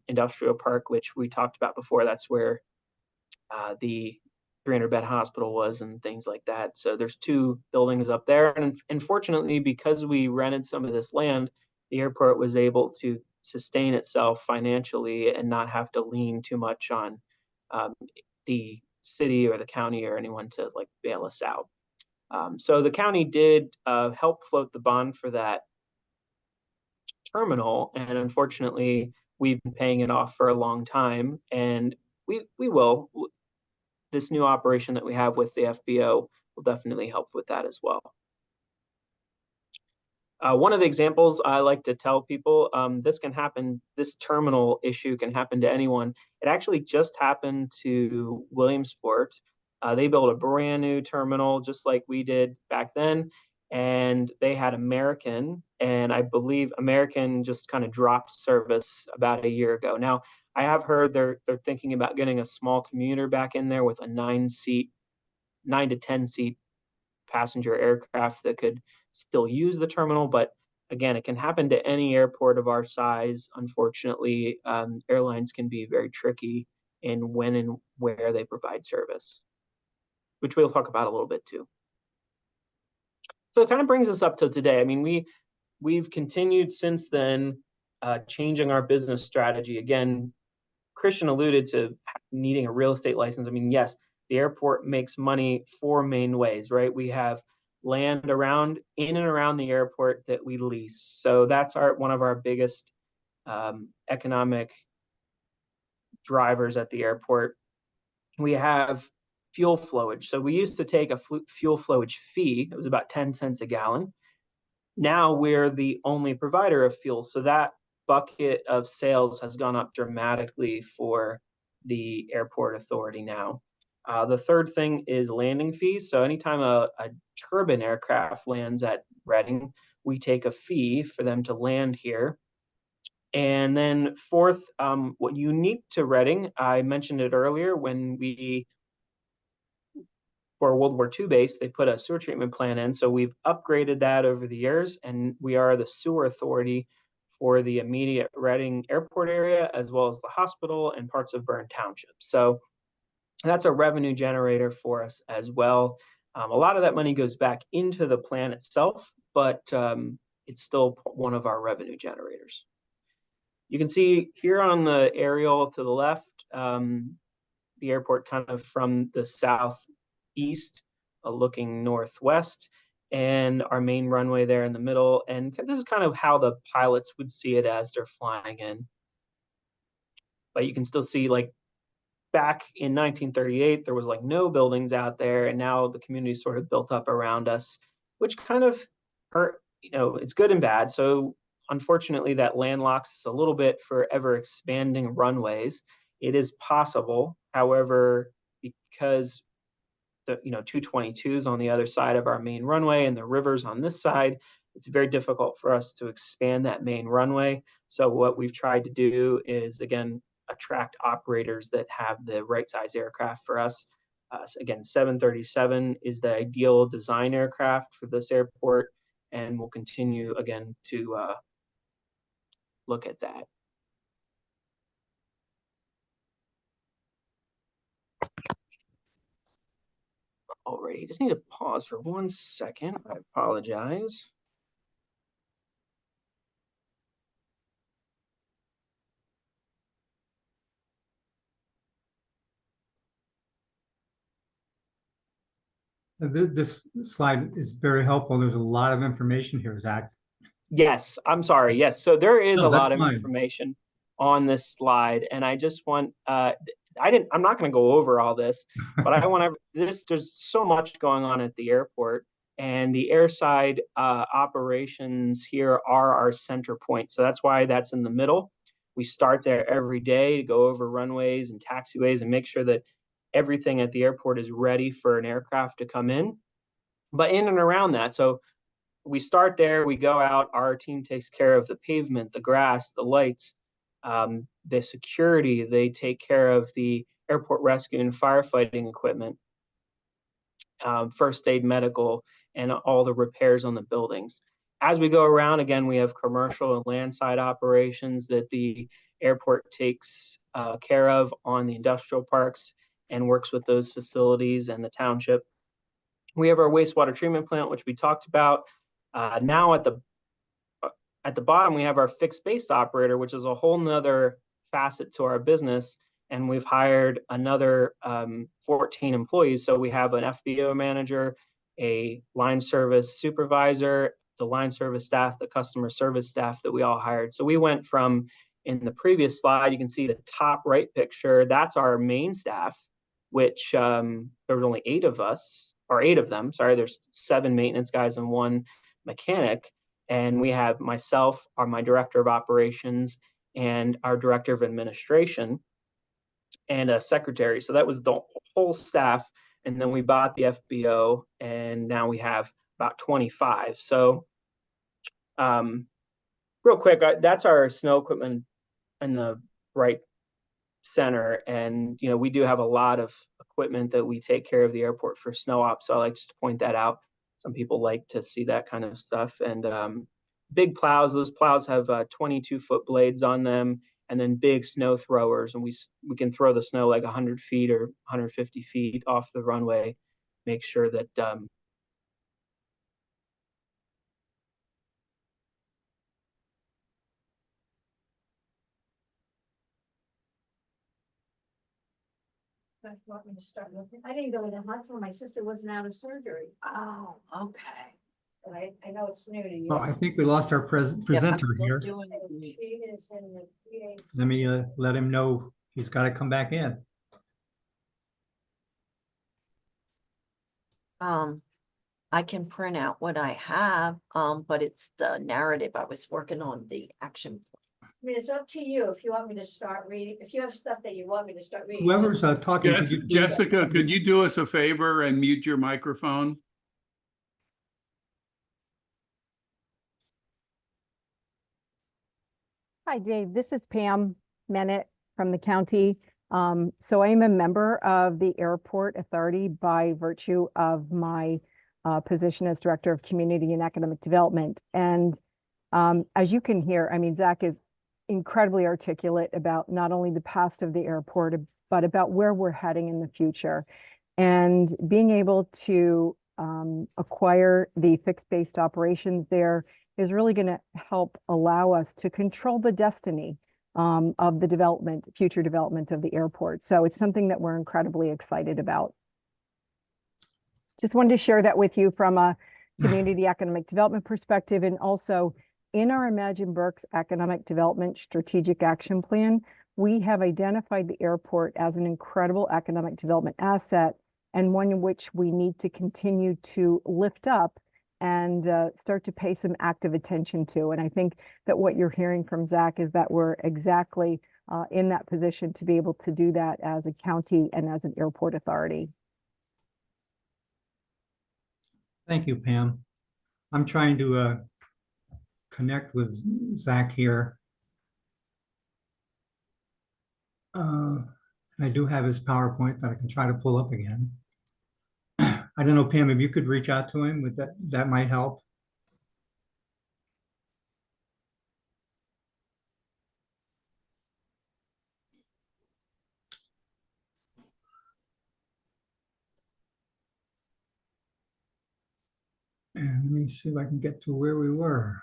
Industrial Park, which we talked about before. That's where the 300-bed hospital was and things like that. So there's 2 buildings up there. And unfortunately, because we rented some of this land, the airport was able to sustain itself financially and not have to lean too much on the city or the county or anyone to like bail us out. So the county did help float the bond for that terminal, and unfortunately, we've been paying it off for a long time, and we will. This new operation that we have with the FBO will definitely help with that as well. One of the examples I like to tell people, this terminal issue can happen to anyone. It actually just happened to Williamsport. They built a brand new terminal just like we did back then. And they had American, and I believe American just kind of dropped service about a year ago. Now, I have heard they're thinking about getting a small commuter back in there with a 9 to 10 seat passenger aircraft that could still use the terminal. But again, it can happen to any airport of our size. Unfortunately, airlines can be very tricky in when and where they provide service, which we'll talk about a little bit too. So it kind of brings us up to today. I mean, we've continued since then, changing our business strategy. Again, Christian alluded to needing a real estate license. I mean, yes, the airport makes money four main ways, right? We have land around, in and around the airport that we lease. So that's one of our biggest economic drivers at the airport. We have fuel flowage. So we used to take a fuel flowage fee. It was about 10 cents a gallon. Now we're the only provider of fuel. So that bucket of sales has gone up dramatically for the airport authority now. The third thing is landing fees. So anytime a turbine aircraft lands at Reading, we take a fee for them to land here. And then fourth, what unique to Reading, I mentioned it earlier, when for World War II base, they put a sewer treatment plant in. So we've upgraded that over the years, and we are the sewer authority for the immediate Reading airport area, as well as the hospital and parts of Bern Township. So that's a revenue generator for us as well. A lot of that money goes back into the plant itself, but it's still one of our revenue generators. You can see here on the aerial to the left, the airport kind of from the southeast, looking northwest, and our main runway there in the middle. And this is kind of how the pilots would see it as they're flying in. But you can still see, like, back in 1938, there was like no buildings out there, and now the community sort of built up around us, which kind of hurt, it's good and bad. So unfortunately, that landlocks us a little bit for ever expanding runways. It is possible, however, because the 222s on the other side of our main runway and the rivers on this side, it's very difficult for us to expand that main runway. So what we've tried to do is, again, attract operators that have the right size aircraft for us. So again, 737 is the ideal design aircraft for this airport, and we'll continue again to look at that. Alrighty, just need to pause for 1 second. I apologize. This slide is very helpful. There's a lot of information here, Zach. Yes, I'm sorry. Yes, so there is No, a lot that's of fine. information on this slide, and I just want I'm not going to go over all this, but I want to. There's so much going on at the airport, and the airside operations here are our center point. So that's why that's in the middle. We start there every day to go over runways and taxiways and make sure that everything at the airport is ready for an aircraft to come in. But in and around that, so we start there, we go out, our team takes care of the pavement, the grass, the lights, the security. They take care of the airport rescue and firefighting equipment, first aid, medical, and all the repairs on the buildings. As we go around, again, we have commercial and landside operations that the airport takes care of on the industrial parks and works with those facilities and the township. We have our wastewater treatment plant, which we talked about. Now at the bottom, we have our fixed base operator, which is a whole nother facet to our business. And we've hired another 14 employees. So we have an FBO manager, a line service supervisor, the line service staff, the customer service staff that we all hired. So we went from, in the previous slide, you can see the top right picture, that's our main staff, which there was only 8 of us, or 8 of them, sorry, there's 7 maintenance guys and 1 mechanic. And we have myself, my director of operations, and our director of administration, and a secretary. So that was the whole staff. And then we bought the FBO, and now we have about 25. So real quick, that's our snow equipment in the right center. And, we do have a lot of equipment that we take care of the airport for snow ops. So I like just to point that out. Some people like to see that kind of stuff. And big plows, those plows have 22-foot blades on them, and then big snow throwers. And we can throw the snow like 100 feet or 150 feet off the runway, make sure that That's what me to start looking. I didn't go to the hospital. My sister wasn't out of surgery, Oh, okay. but I know it's new to you. Oh, I think we lost our Yep, I'm presenter still here. doing It the- is in the PA. Let me let him know he's got to come back in. I can print out what I have, but it's the narrative. I was working on the action. I mean, it's up to you if you want me to start reading, if you have stuff that you want me to start reading. Whoever's talking. could you please- Jessica, could you do us a favor and mute your microphone? Hi, Dave. This is Pam Mennett from the county. So I am a member of the Airport Authority by virtue of my position as Director of Community and Economic Development. And as you can hear, I mean, Zach is incredibly articulate about not only the past of the airport, but about where we're heading in the future. And being able to acquire the fixed-based operations there is really going to help allow us to control the destiny of the development, future development of the airport. So it's something that we're incredibly excited about. Just wanted to share that with you from a community economic development perspective. And also in our Imagine Berks Economic Development Strategic Action Plan, we have identified the airport as an incredible economic development asset and one in which we need to continue to lift up and start to pay some active attention to. And I think that what you're hearing from Zach is that we're exactly in that position to be able to do that as a county and as an airport authority. Thank you, Pam. I'm trying to connect with Zach here. I do have his PowerPoint that I can try to pull up again. I don't know, Pam, if you could reach out to him, that might help. And let me see if I can get to where we were.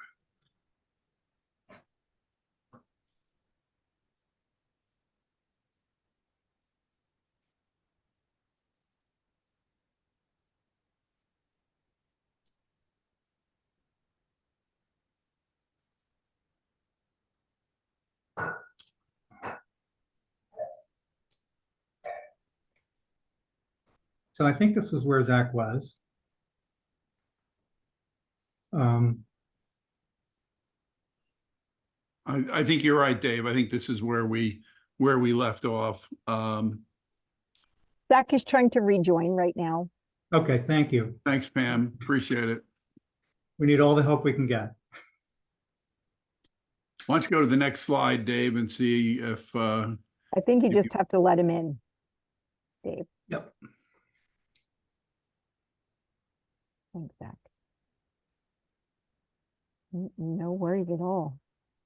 So I think this is where Zach was. I think you're right, Dave. I think this is where we left off. Zach is trying to rejoin right now. Okay, thank you. Thanks, Pam. Appreciate it. We need all the help we can get. Why don't you go to the next slide, Dave, and see if I think you just have to let him in, Dave. Yep. Thanks, Zach. No worries at all.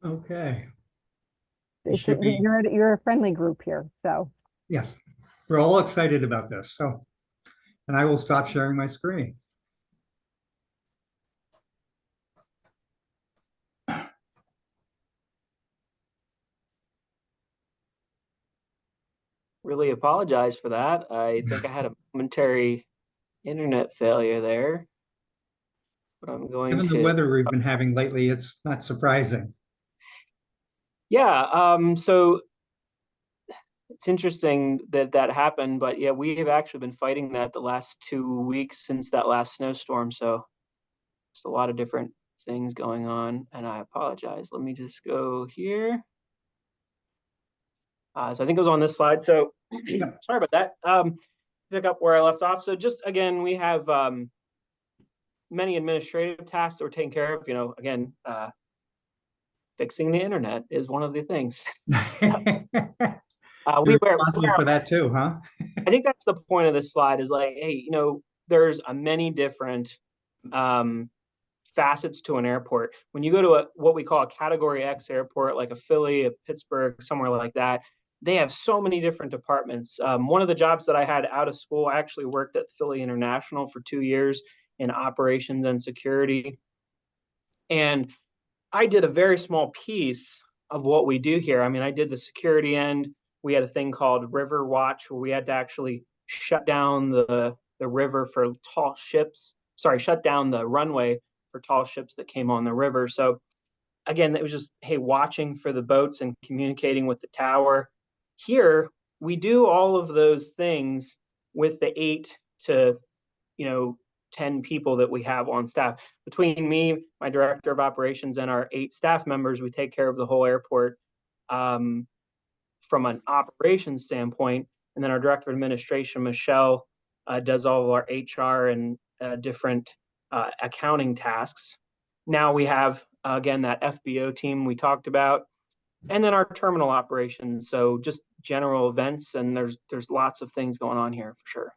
Okay. It's should be- you're a friendly group here, so. Yes, we're all excited about this. So, and I will stop sharing my screen. Really apologize for that. I think I had a momentary internet failure there. But I'm going Given the to. weather we've been having lately, it's not surprising. Yeah, so it's interesting that that happened, but yeah, we have actually been fighting that the last 2 weeks since that last snowstorm. So just a lot of different things going on, and I apologize. Let me just go here. So I think it was on this slide. So sorry about that. Pick up where I left off. So just again, we have many administrative tasks that we're taking care of. You know, again, fixing the internet is one of the things. You're responsible for that too, huh? I think that's the point of this slide is like, hey, you know, there's many different facets to an airport. When you go to what we call a Category X airport, like a Philly, a Pittsburgh, somewhere like that, they have so many different departments. One of the jobs that I had out of school, I actually worked at Philly International for 2 years in operations and security. And I did a very small piece of what we do here. I mean, I did the security end, we had a thing called River Watch, where we had to actually shut down the river for tall ships. Sorry, shut down the runway for tall ships that came on the river. So again, it was just, hey, watching for the boats and communicating with the tower. Here, we do all of those things with the 8 to 10 people that we have on staff. Between me, my director of operations, and our 8 staff members, we take care of the whole airport from an operations standpoint. And then our director of administration, Michelle, does all of our HR and different accounting tasks. Now we have, again, that FBO team we talked about, and then our terminal operations. So just general events, and there's lots of things going on here for sure.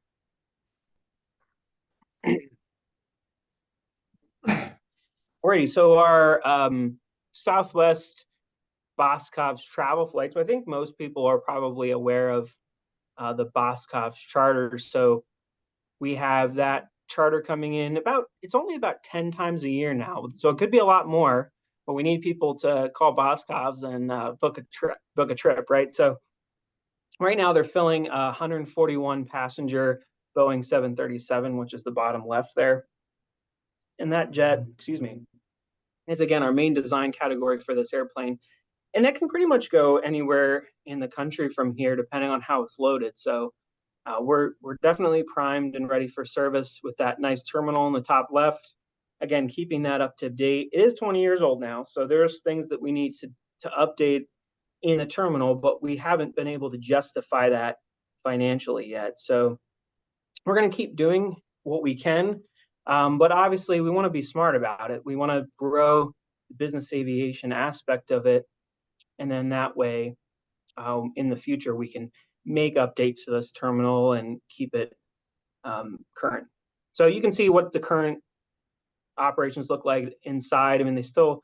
Alrighty, so our Southwest Boscov's travel flights, I think most people are probably aware of the Boscov's charter. So we have that charter coming in it's only about 10 times a year now. So it could be a lot more, but we need people to call Boscov's and book a trip, right? So right now they're filling a 141 passenger Boeing 737, which is the bottom left there. And that jet, is again our main design category for this airplane. And that can pretty much go anywhere in the country from here, depending on how it's loaded. So we're definitely primed and ready for service with that nice terminal in the top left. Again, keeping that up to date. It is 20 years old now, so there's things that we need to update in the terminal, but we haven't been able to justify that financially yet. So we're going to keep doing what we can, but obviously we want to be smart about it. We want to grow the business aviation aspect of it, and then that way, in the future, we can make updates to this terminal and keep it current. So you can see what the current operations look like inside. I mean, they still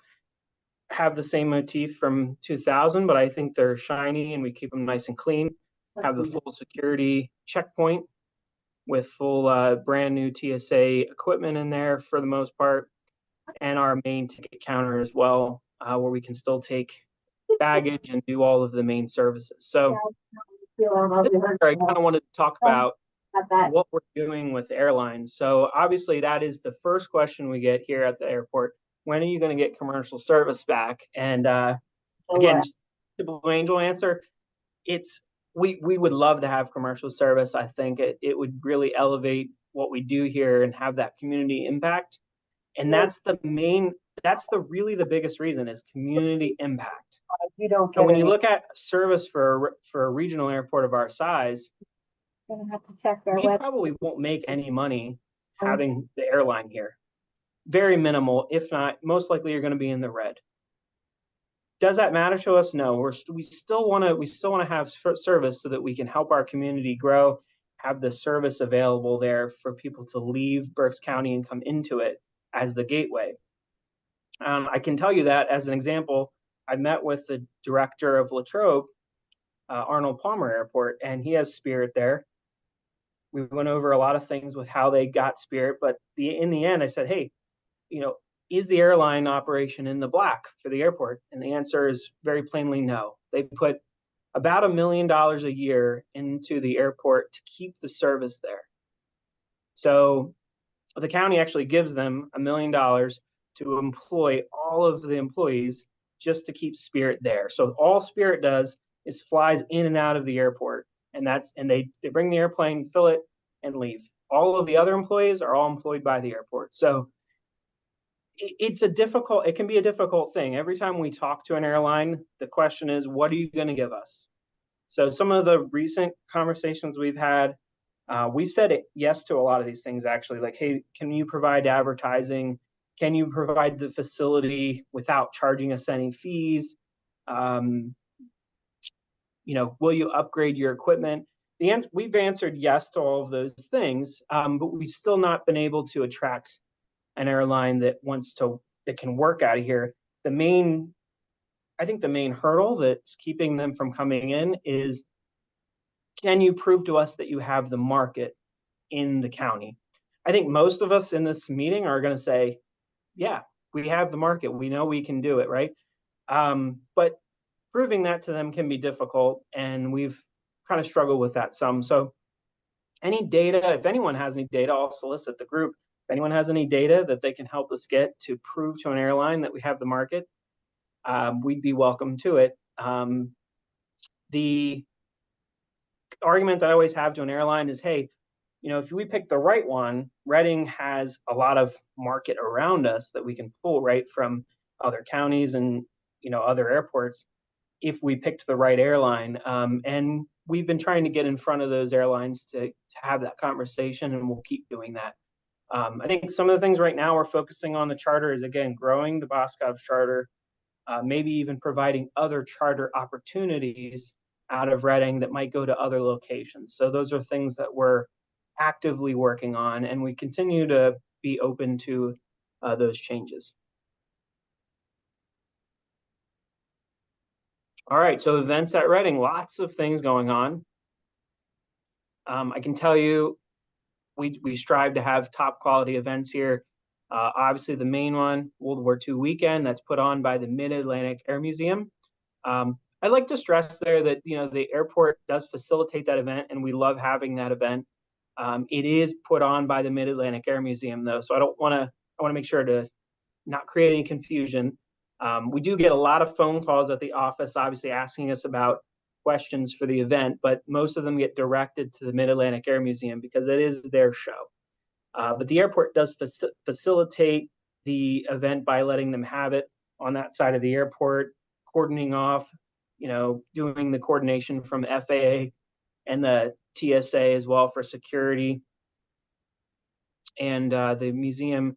have the same motif from 2000, but I think they're shiny and we keep them nice and clean. Have the full security checkpoint with full brand new TSA equipment in there for the most part, and our main ticket counter as well, where we can still take baggage and do all of the main services. So I kind of wanted to talk about what we're doing with airlines. So obviously that is the first question we get here at the airport. When are you going to get commercial service back? And again, the Blue Angel answer, we would love to have commercial service. I think it would really elevate what we do here and have that community impact. And that's really the biggest reason, is community impact. And when you look at service for a regional airport of our size, we probably won't make any money having the airline here. Very minimal, if not, most likely you're going to be in the red. Does that matter to us? No. We still want to have service so that we can help our community grow, have the service available there for people to leave Berks County and come into it as the gateway. I can tell you that as an example, I met with the director of Latrobe, Arnold Palmer Airport, and he has Spirit there. We went over a lot of things with how they got Spirit, but in the end, I said, hey, is the airline operation in the black for the airport? And the answer is very plainly no. They put about $1 million a year into the airport to keep the service there. So the county actually gives them $1 million to employ all of the employees just to keep Spirit there. So all Spirit does is flies in and out of the airport, and they bring the airplane, fill it, and leave. All of the other employees are all employed by the airport. So it can be a difficult thing. Every time we talk to an airline, the question is, what are you going to give us? So some of the recent conversations we've had, we've said yes to a lot of these things, actually, like, hey, can you provide advertising? Can you provide the facility without charging us any fees? Will you upgrade your equipment? We've answered yes to all of those things, but we've still not been able to attract an airline that can work out of here. I think the main hurdle that's keeping them from coming in is, can you prove to us that you have the market in the county? I think most of us in this meeting are going to say, yeah, we have the market. We know we can do it, right? But proving that to them can be difficult, and we've kind of struggled with that some. So any data, if anyone has any data, I'll solicit the group. If anyone has any data that they can help us get to prove to an airline that we have the market, we'd be welcome to it. The argument that I always have to an airline is, hey, you know, if we pick the right one, Reading has a lot of market around us that we can pull right from other counties and, you know, other airports if we picked the right airline. And we've been trying to get in front of those airlines to have that conversation, and we'll keep doing that. I think some of the things right now we're focusing on the charter is, again, growing the Boscov charter, maybe even providing other charter opportunities out of Reading that might go to other locations. So those are things that we're actively working on, and we continue to be open to those changes. All right, so events at Reading, lots of things going on. I can tell you, we strive to have top quality events here. Obviously, the main one, World War II weekend, that's put on by the Mid-Atlantic Air Museum. I'd like to stress there that, you know, the airport does facilitate that event, and we love having that event. It is put on by the Mid-Atlantic Air Museum, though, so I want to make sure to not create any confusion. We do get a lot of phone calls at the office, obviously asking us about questions for the event, but most of them get directed to the Mid-Atlantic Air Museum because it is their show. But the airport does facilitate the event by letting them have it on that side of the airport, cordoning off, you know, doing the coordination from FAA and the TSA as well for security. And the museum,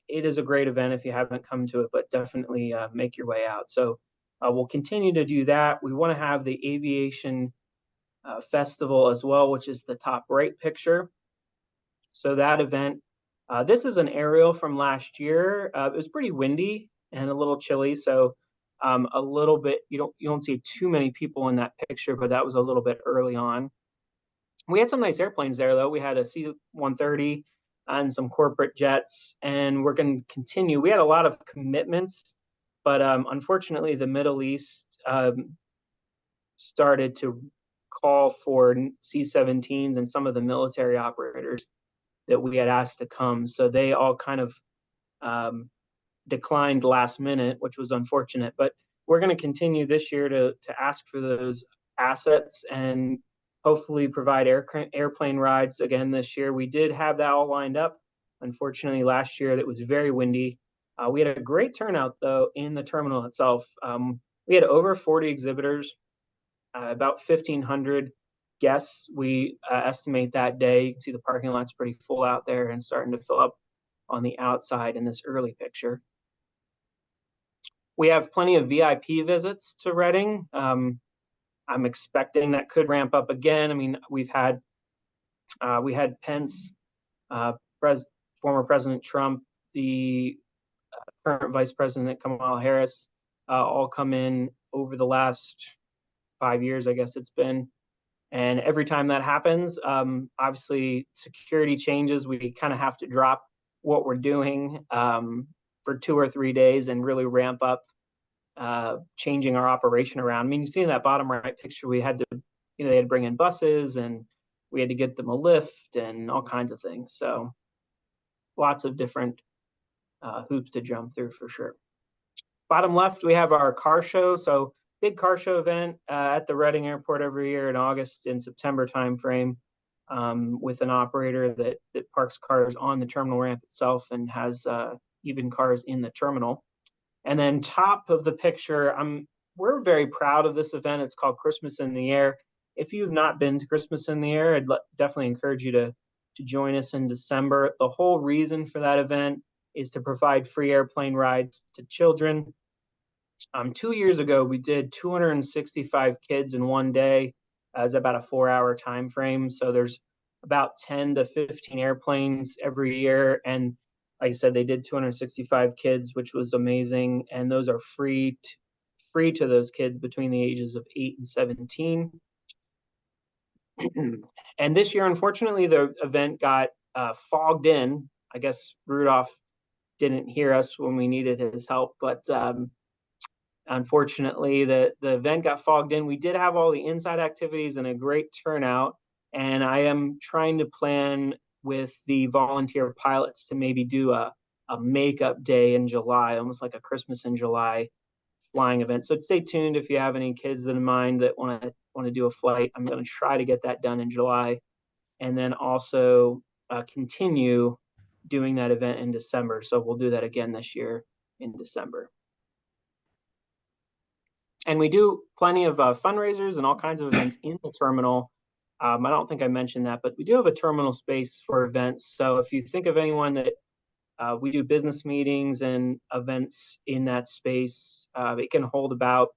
it is a great event if you haven't come to it, but definitely make your way out. So we'll continue to do that. We want to have the aviation festival as well, which is the top right picture. So that event, this is an aerial from last year. It was pretty windy and a little chilly, so a little bit, you don't see too many people in that picture, but that was a little bit early on. We had some nice airplanes there, though. We had a C-130 and some corporate jets, and we're going to continue. We had a lot of commitments, but unfortunately, the Middle East started to call for C-17s and some of the military operators that we had asked to come. So they all kind of declined last minute, which was unfortunate. But we're going to continue this year to ask for those assets and hopefully provide airplane rides again this year. We did have that all lined up. Unfortunately, last year that was very windy. We had a great turnout, though, in the terminal itself. We had over 40 exhibitors, about 1,500 guests. We estimate that day. You can see the parking lot's pretty full out there and starting to fill up on the outside in this early picture. We have plenty of VIP visits to Reading. I'm expecting that could ramp up again. I mean, we had Pence, former President Trump, the current Vice President Kamala Harris, all come in over the last 5 years, I guess it's been. And every time that happens, obviously security changes. We kind of have to drop what we're doing for 2 or 3 days and really ramp up changing our operation around. I mean, you see in that bottom right picture, we had to, you know, they had to bring in buses and we had to get them a lift and all kinds of things. So lots of different hoops to jump through for sure. Bottom left, we have our car show. So big car show event at the Reading Airport every year in August and September timeframe with an operator that parks cars on the terminal ramp itself and has even cars in the terminal. And then top of the picture, we're very proud of this event. It's called Christmas in the Air. If you've not been to Christmas in the Air, I'd definitely encourage you to join us in December. The whole reason for that event is to provide free airplane rides to children. 2 years ago, we did 265 kids in one day as about a 4-hour time frame. So there's about 10 to 15 airplanes every year. And like I said, they did 265 kids, which was amazing. And those are free to those kids between the ages of 8 and 17. And this year, unfortunately, the event got fogged in. I guess Rudolph didn't hear us when we needed his help, but Unfortunately, the event got fogged in. We did have all the inside activities and a great turnout. And I am trying to plan with the volunteer pilots to maybe do a makeup day in July, almost like a Christmas in July flying event. So stay tuned if you have any kids in mind that want to do a flight. I'm going to try to get that done in July, and then also continue doing that event in December. So we'll do that again this year in December. And we do plenty of fundraisers and all kinds of events in the terminal. I don't think I mentioned that, but we do have a terminal space for events. So if you think of anyone that we do business meetings and events in that space, it can hold about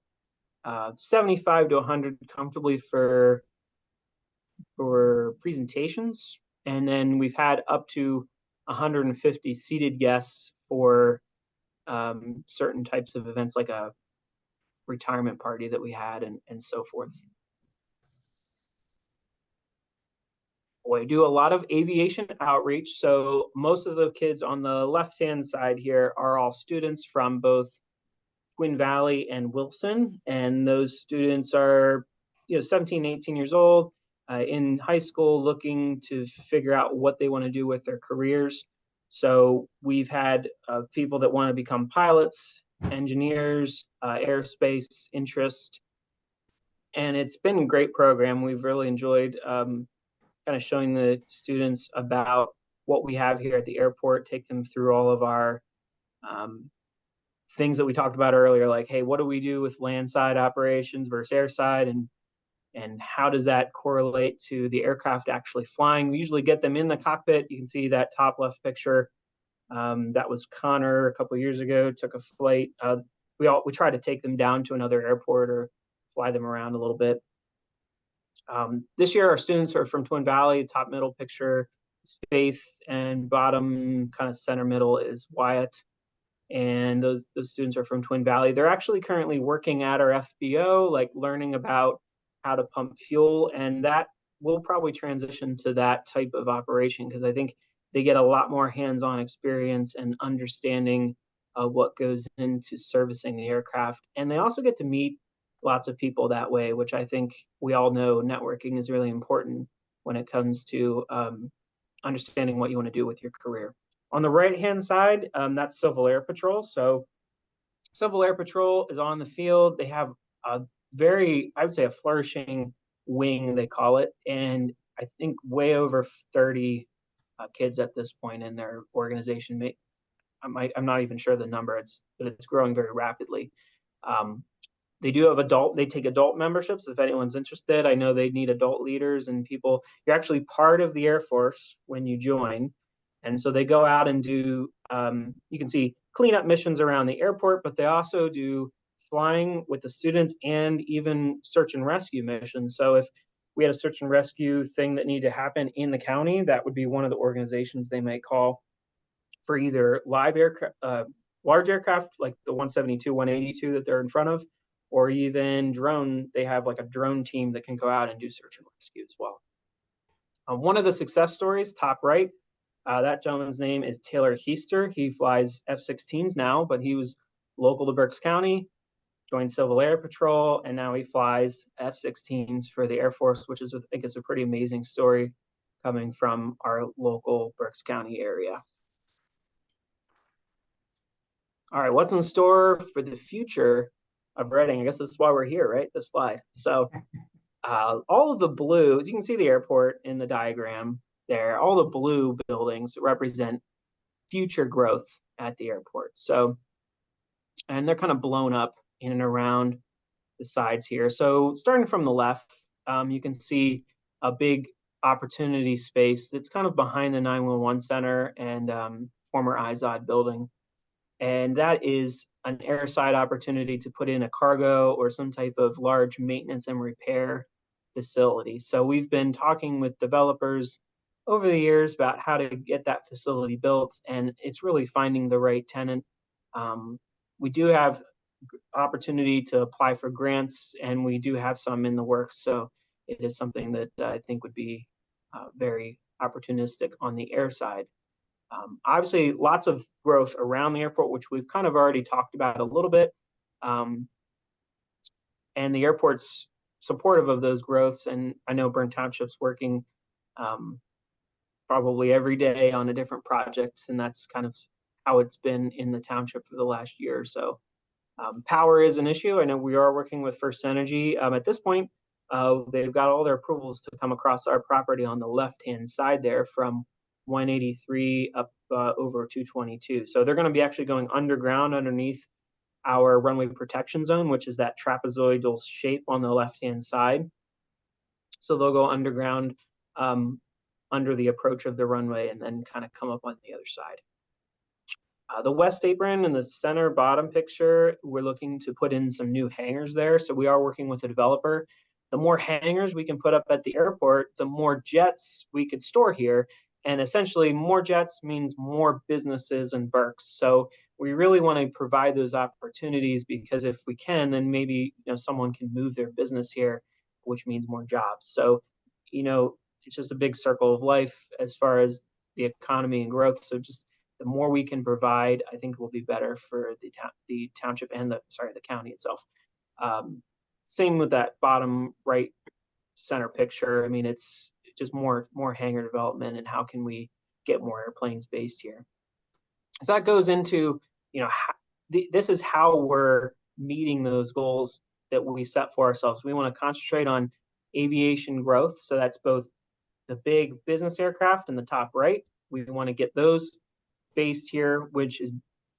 75 to 100 comfortably for presentations. And then we've had up to 150 seated guests for certain types of events, like a retirement party that we had and so forth. We do a lot of aviation outreach. So most of the kids on the left-hand side here are all students from both Twin Valley and Wilson. And those students are 17, 18 years old, in high school, looking to figure out what they want to do with their careers. So we've had people that want to become pilots, engineers, aerospace interest. And it's been a great program. We've really enjoyed kind of showing the students about what we have here at the airport, take them through all of our things that we talked about earlier, like, hey, what do we do with landside operations versus airside, and how does that correlate to the aircraft actually flying? We usually get them in the cockpit. You can see that top left picture. That was Connor a couple of years ago, took a flight. We try to take them down to another airport or fly them around a little bit. This year, our students are from Twin Valley. Top middle picture is Faith, and bottom kind of center middle is Wyatt. And those students are from Twin Valley. They're actually currently working at our FBO, like learning about how to pump fuel, and that will probably transition to that type of operation, because I think they get a lot more hands-on experience and understanding of what goes into servicing the aircraft. And they also get to meet lots of people that way, which I think we all know networking is really important when it comes to understanding what you want to do with your career. On the right-hand side, that's Civil Air Patrol. So Civil Air Patrol is on the field. They have a I would say a flourishing wing, they call it. And I think way over 30 kids at this point in their organization. I'm not even sure the number, but it's growing very rapidly. They do have they take adult memberships if anyone's interested. I know they need adult leaders and people. You're actually part of the Air Force when you join. And so they go out and do, you can see cleanup missions around the airport, but they also do flying with the students and even search and rescue missions. So if we had a search and rescue thing that needed to happen in the county, that would be one of the organizations they might call for either live aircraft, large aircraft like the 172, 182 that they're in front of, or even drone. They have like a drone team that can go out and do search and rescue as well. One of the success stories, top right, that gentleman's name is Taylor Heister. He flies F-16s now, but he was local to Berks County, joined Civil Air Patrol, and now he flies F-16s for the Air Force, which is, I think, is a pretty amazing story coming from our local Berks County area. All right, what's in store for the future of Reading? I guess this is why we're here, right? This slide. So all of the blue, as you can see the airport in the diagram there, all the blue buildings represent future growth at the airport. So, and they're kind of blown up in and around the sides here. So starting from the left, you can see a big opportunity space that's kind of behind the 911 center and former IZOD building. And that is an airside opportunity to put in a cargo or some type of large maintenance and repair facility. So we've been talking with developers over the years about how to get that facility built, and it's really finding the right tenant. We do have opportunity to apply for grants, and we do have some in the works. So it is something that I think would be very opportunistic on the air side. Obviously, lots of growth around the airport, which we've kind of already talked about a little bit. and the airport's supportive of those growths. And I know Bern Township's working probably every day on a different project, and that's kind of how it's been in the township for the last year or so. Power is an issue. I know we are working with First Energy. At this point, they've got all their approvals to come across our property on the left-hand side there from 183 up over 222. So they're going to be actually going underground underneath our runway protection zone, which is that trapezoidal shape on the left-hand side. So they'll go underground under the approach of the runway and then kind of come up on the other side. The west apron in the center bottom picture, we're looking to put in some new hangars there. So we are working with a developer. The more hangars we can put up at the airport, the more jets we could store here. And essentially more jets means more businesses and Berks. So we really want to provide those opportunities, because if we can, then maybe someone can move their business here, which means more jobs. So, it's just a big circle of life as far as the economy and growth. So just the more we can provide, I think will be better for the township and the county itself. Same with that bottom right center picture. I mean, it's just more hangar development and how can we get more airplanes based here. So that goes into, this is how we're meeting those goals that we set for ourselves. We want to concentrate on aviation growth. So that's both the big business aircraft in the top right. We want to get those based here,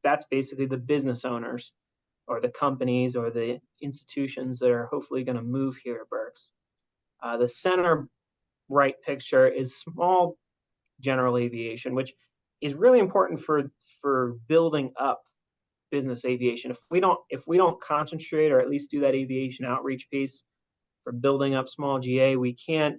that's basically the business owners or the companies or the institutions that are hopefully going to move here to Berks. The center right picture is small general aviation, which is really important for building up business aviation. If we don't concentrate or at least do that aviation outreach piece for building up small GA, we can't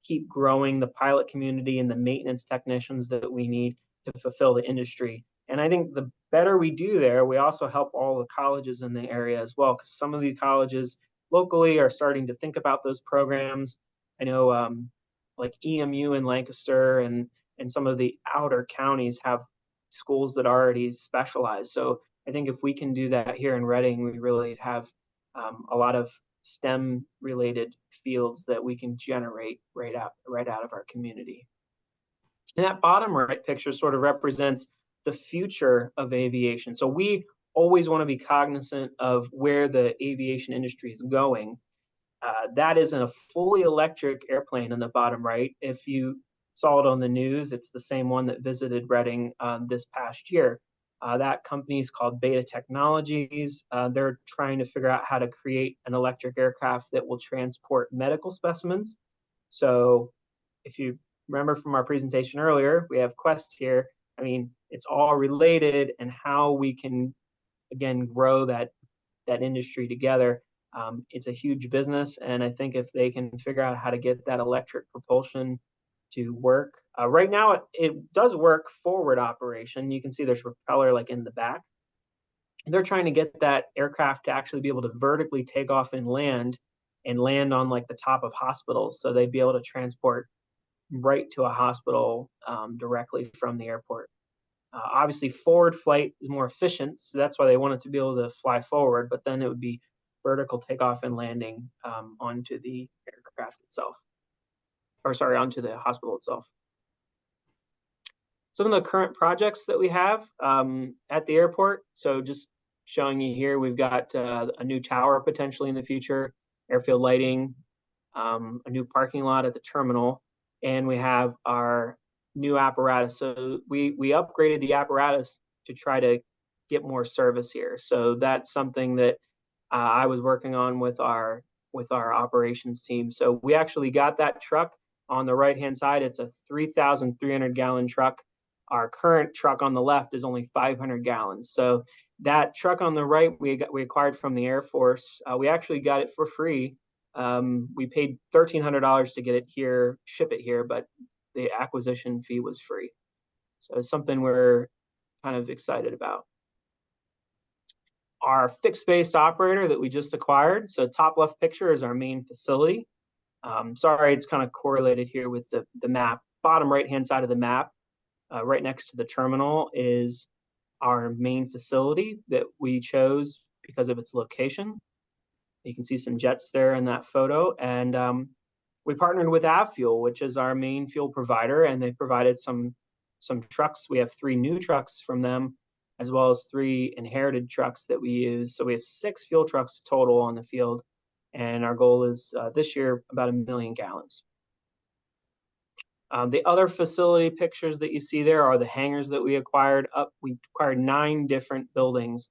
keep growing the pilot community and the maintenance technicians that we need to fulfill the industry. And I think the better we do there, we also help all the colleges in the area as well, because some of the colleges locally are starting to think about those programs. I know like EMU in Lancaster and some of the outer counties have schools that already specialize. So I think if we can do that here in Reading, we really have a lot of STEM related fields that we can generate right out of our community. And that bottom right picture sort of represents the future of aviation. So we always want to be cognizant of where the aviation industry is going. That is a fully electric airplane in the bottom right. If you saw it on the news, it's the same one that visited Reading this past year. That company is called Beta Technologies. They're trying to figure out how to create an electric aircraft that will transport medical specimens. So if you remember from our presentation earlier, we have Quest here. I mean, it's all related, and how we can, again, grow that industry together. It's a huge business, and I think if they can figure out how to get that electric propulsion to work. Right now, it does work forward operation. You can see there's a propeller like in the back. They're trying to get that aircraft to actually be able to vertically take off and land on like the top of hospitals. So they'd be able to transport right to a hospital directly from the airport. Obviously, forward flight is more efficient, so that's why they want it to be able to fly forward, but then it would be vertical takeoff and landing onto the aircraft itself. Onto the hospital itself. Some of the current projects that we have at the airport. So just showing you here, we've got a new tower potentially in the future, airfield lighting, a new parking lot at the terminal, and we have our new apparatus. So we upgraded the apparatus to try to get more service here. So that's something that I was working on with our operations team. So we actually got that truck on the right-hand side. It's a 3,300 gallon truck. Our current truck on the left is only 500 gallons. So that truck on the right, we acquired from the Air Force. We actually got it for free. We paid $1,300 to get it here, ship it here, but the acquisition fee was free. So it's something we're kind of excited about. Our fixed base operator that we just acquired. So top left picture is our main facility. Sorry, it's kind of correlated here with the map. Bottom right-hand side of the map, right next to the terminal, is our main facility that we chose because of its location. You can see some jets there in that photo. And we partnered with Avfuel, which is our main fuel provider, and they provided some trucks. We have 3 new trucks from them, as well as 3 inherited trucks that we use. So we have 6 fuel trucks total on the field, and our goal is this year about 1 million gallons. The other facility pictures that you see there are the hangars that we acquired. We acquired 9 different buildings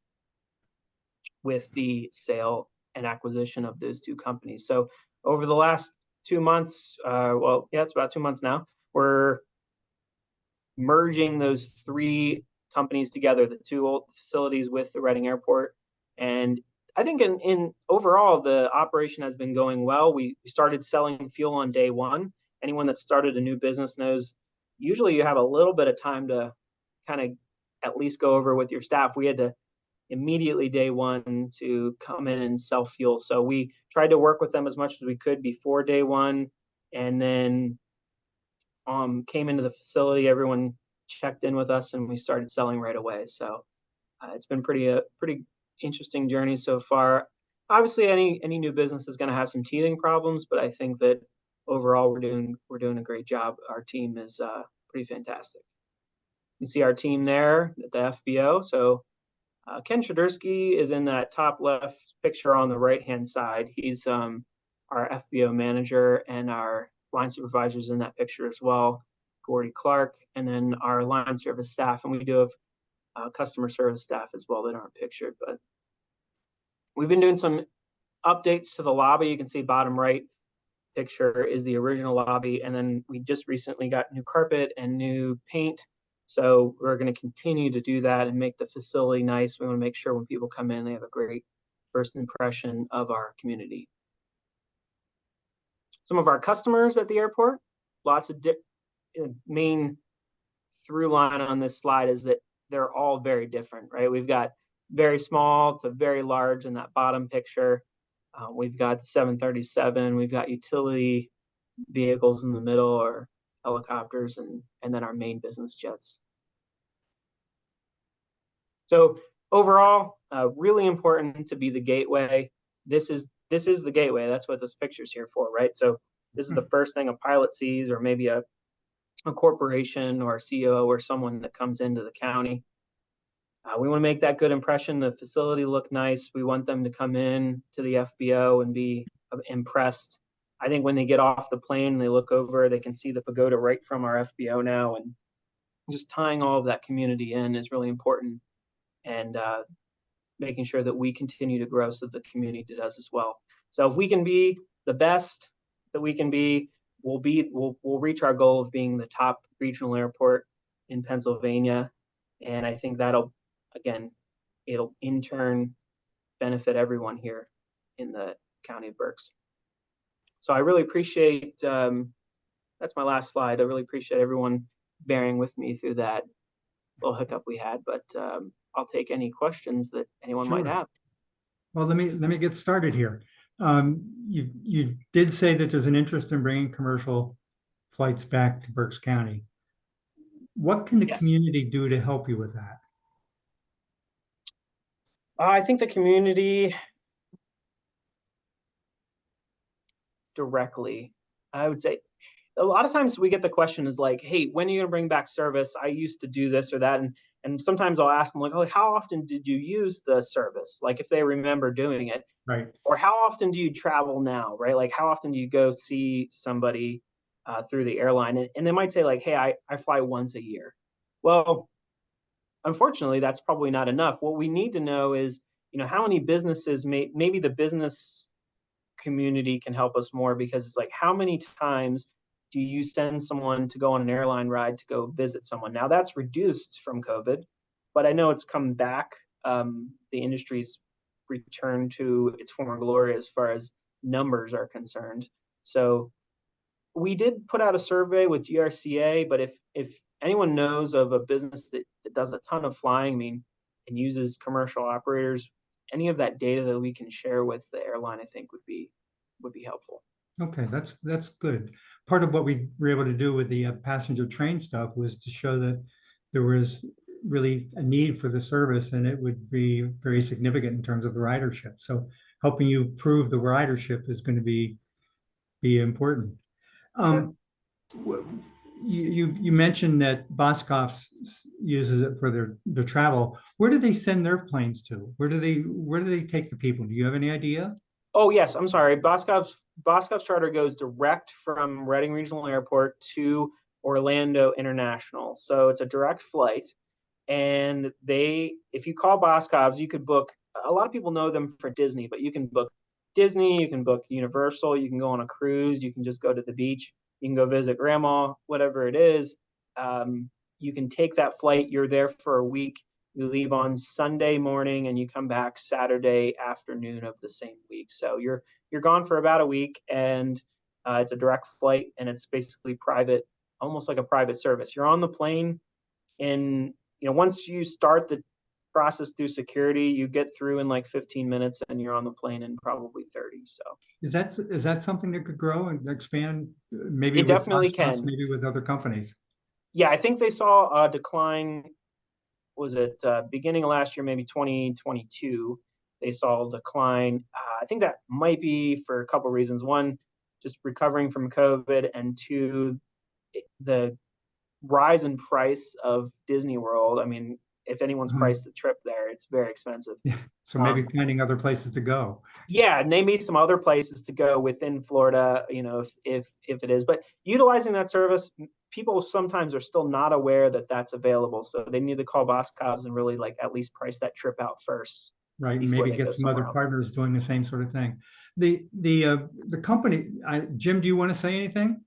with the sale and acquisition of those 2 companies. So over the last 2 months, it's about 2 months now, we're merging those 3 companies together, the 2 old facilities with the Reading Airport. And I think in overall, the operation has been going well. We started selling fuel on day 1. Anyone that started a new business knows usually you have a little bit of time to kind of at least go over with your staff. We had to immediately day 1 to come in and sell fuel. So we tried to work with them as much as we could before day 1, and then came into the facility. Everyone checked in with us, and we started selling right away. So it's been pretty interesting journey so far. Obviously, any new business is going to have some teething problems, but I think that overall we're doing a great job. Our team is pretty fantastic. You can see our team there at the FBO. So Ken Shadursky is in that top left picture on the right-hand side. He's our FBO manager, and our line supervisors in that picture as well, Gordy Clark, and then our line service staff. And we do have customer service staff as well that aren't pictured. But we've been doing some updates to the lobby. You can see bottom right picture is the original lobby. And then we just recently got new carpet and new paint. So we're going to continue to do that and make the facility nice. We want to make sure when people come in, they have a great first impression of our community. Some of our customers at the airport, lots of main through line on this slide is that they're all very different, right? We've got very small to very large in that bottom picture. We've got the 737, we've got utility vehicles in the middle, or helicopters, and then our main business jets. So overall, really important to be the gateway. This is the gateway. That's what this picture's here for, right? So this is the first thing a pilot sees, or maybe a corporation or a CEO or someone that comes into the county. We want to make that good impression, the facility look nice. We want them to come in to the FBO and be impressed. I think when they get off the plane and they look over, they can see the pagoda right from our FBO now, and just tying all of that community in is really important, and making sure that we continue to grow so the community does as well. So if we can be the best that we can be, we'll reach our goal of being the top regional airport in Pennsylvania. And I think that'll, again, it'll in turn benefit everyone here in the county of Berks. So I really appreciate, that's my last slide. I really appreciate everyone bearing with me through that little hiccup we had, but I'll take any questions that anyone might have. Well, let me get started here. You did say that there's an interest in bringing commercial flights back to Berks County. What can the community do to help you with that? I think the community directly, I would say, a lot of times we get the question is like, hey, when are you going to bring back service? I used to do this or that. And sometimes I'll ask them like, oh, how often did you use the service? Like if they remember doing it. Right. Or how often do you travel now, right? Like how often do you go see somebody through the airline? And they might say like, hey, I fly once a year. Well, unfortunately, that's probably not enough. What we need to know is, how many businesses, maybe the business community can help us more, because it's like, how many times do you send someone to go on an airline ride to go visit someone? Now that's reduced from COVID, but I know it's come back. The industry's returned to its former glory as far as numbers are concerned. So we did put out a survey with GRCA, but if anyone knows of a business that does a ton of flying, and uses commercial operators, any of that data that we can share with the airline, I think would be helpful. Okay, that's good. Part of what we were able to do with the passenger train stuff was to show that there was really a need for the service, and it would be very significant in terms of the ridership. So helping you prove the ridership is going to be important. You mentioned that Boscov's uses it for their travel. Where do they send their planes to? Where do they take the people? Do you have any idea? Oh, yes, I'm sorry. Boscov's charter goes direct from Reading Regional Airport to Orlando International. So it's a direct flight. And if you call Boscov's, you could book, a lot of people know them for Disney, but you can book Disney, you can book Universal, you can go on a cruise, you can just go to the beach, you can go visit grandma, whatever it is. You can take that flight, you're there for a week, you leave on Sunday morning and you come back Saturday afternoon of the same week. So you're gone for about a week, and it's a direct flight, and it's basically private, almost like a private service. You're on the plane, and once you start the process through security, you get through in like 15 minutes and you're on the plane in probably 30. So is that something that could grow and expand, maybe it with definitely Boscov's, can. maybe with other companies? Yeah, I think they saw a decline. Was it beginning of last year, maybe 2022? They saw a decline. I think that might be for a couple of reasons. One, just recovering from COVID, and two, the rise in price of Disney World. I mean, if anyone's priced the trip there, it's very expensive. Yeah. So maybe finding other places to go. Yeah, and maybe some other places to go within Florida, if it is. But utilizing that service, people sometimes are still not aware that that's available. So they need to call Boscov's and really at least price that trip out first. Right, and maybe get some other partners doing the same sort of thing. The company, Jim, do you want to say anything?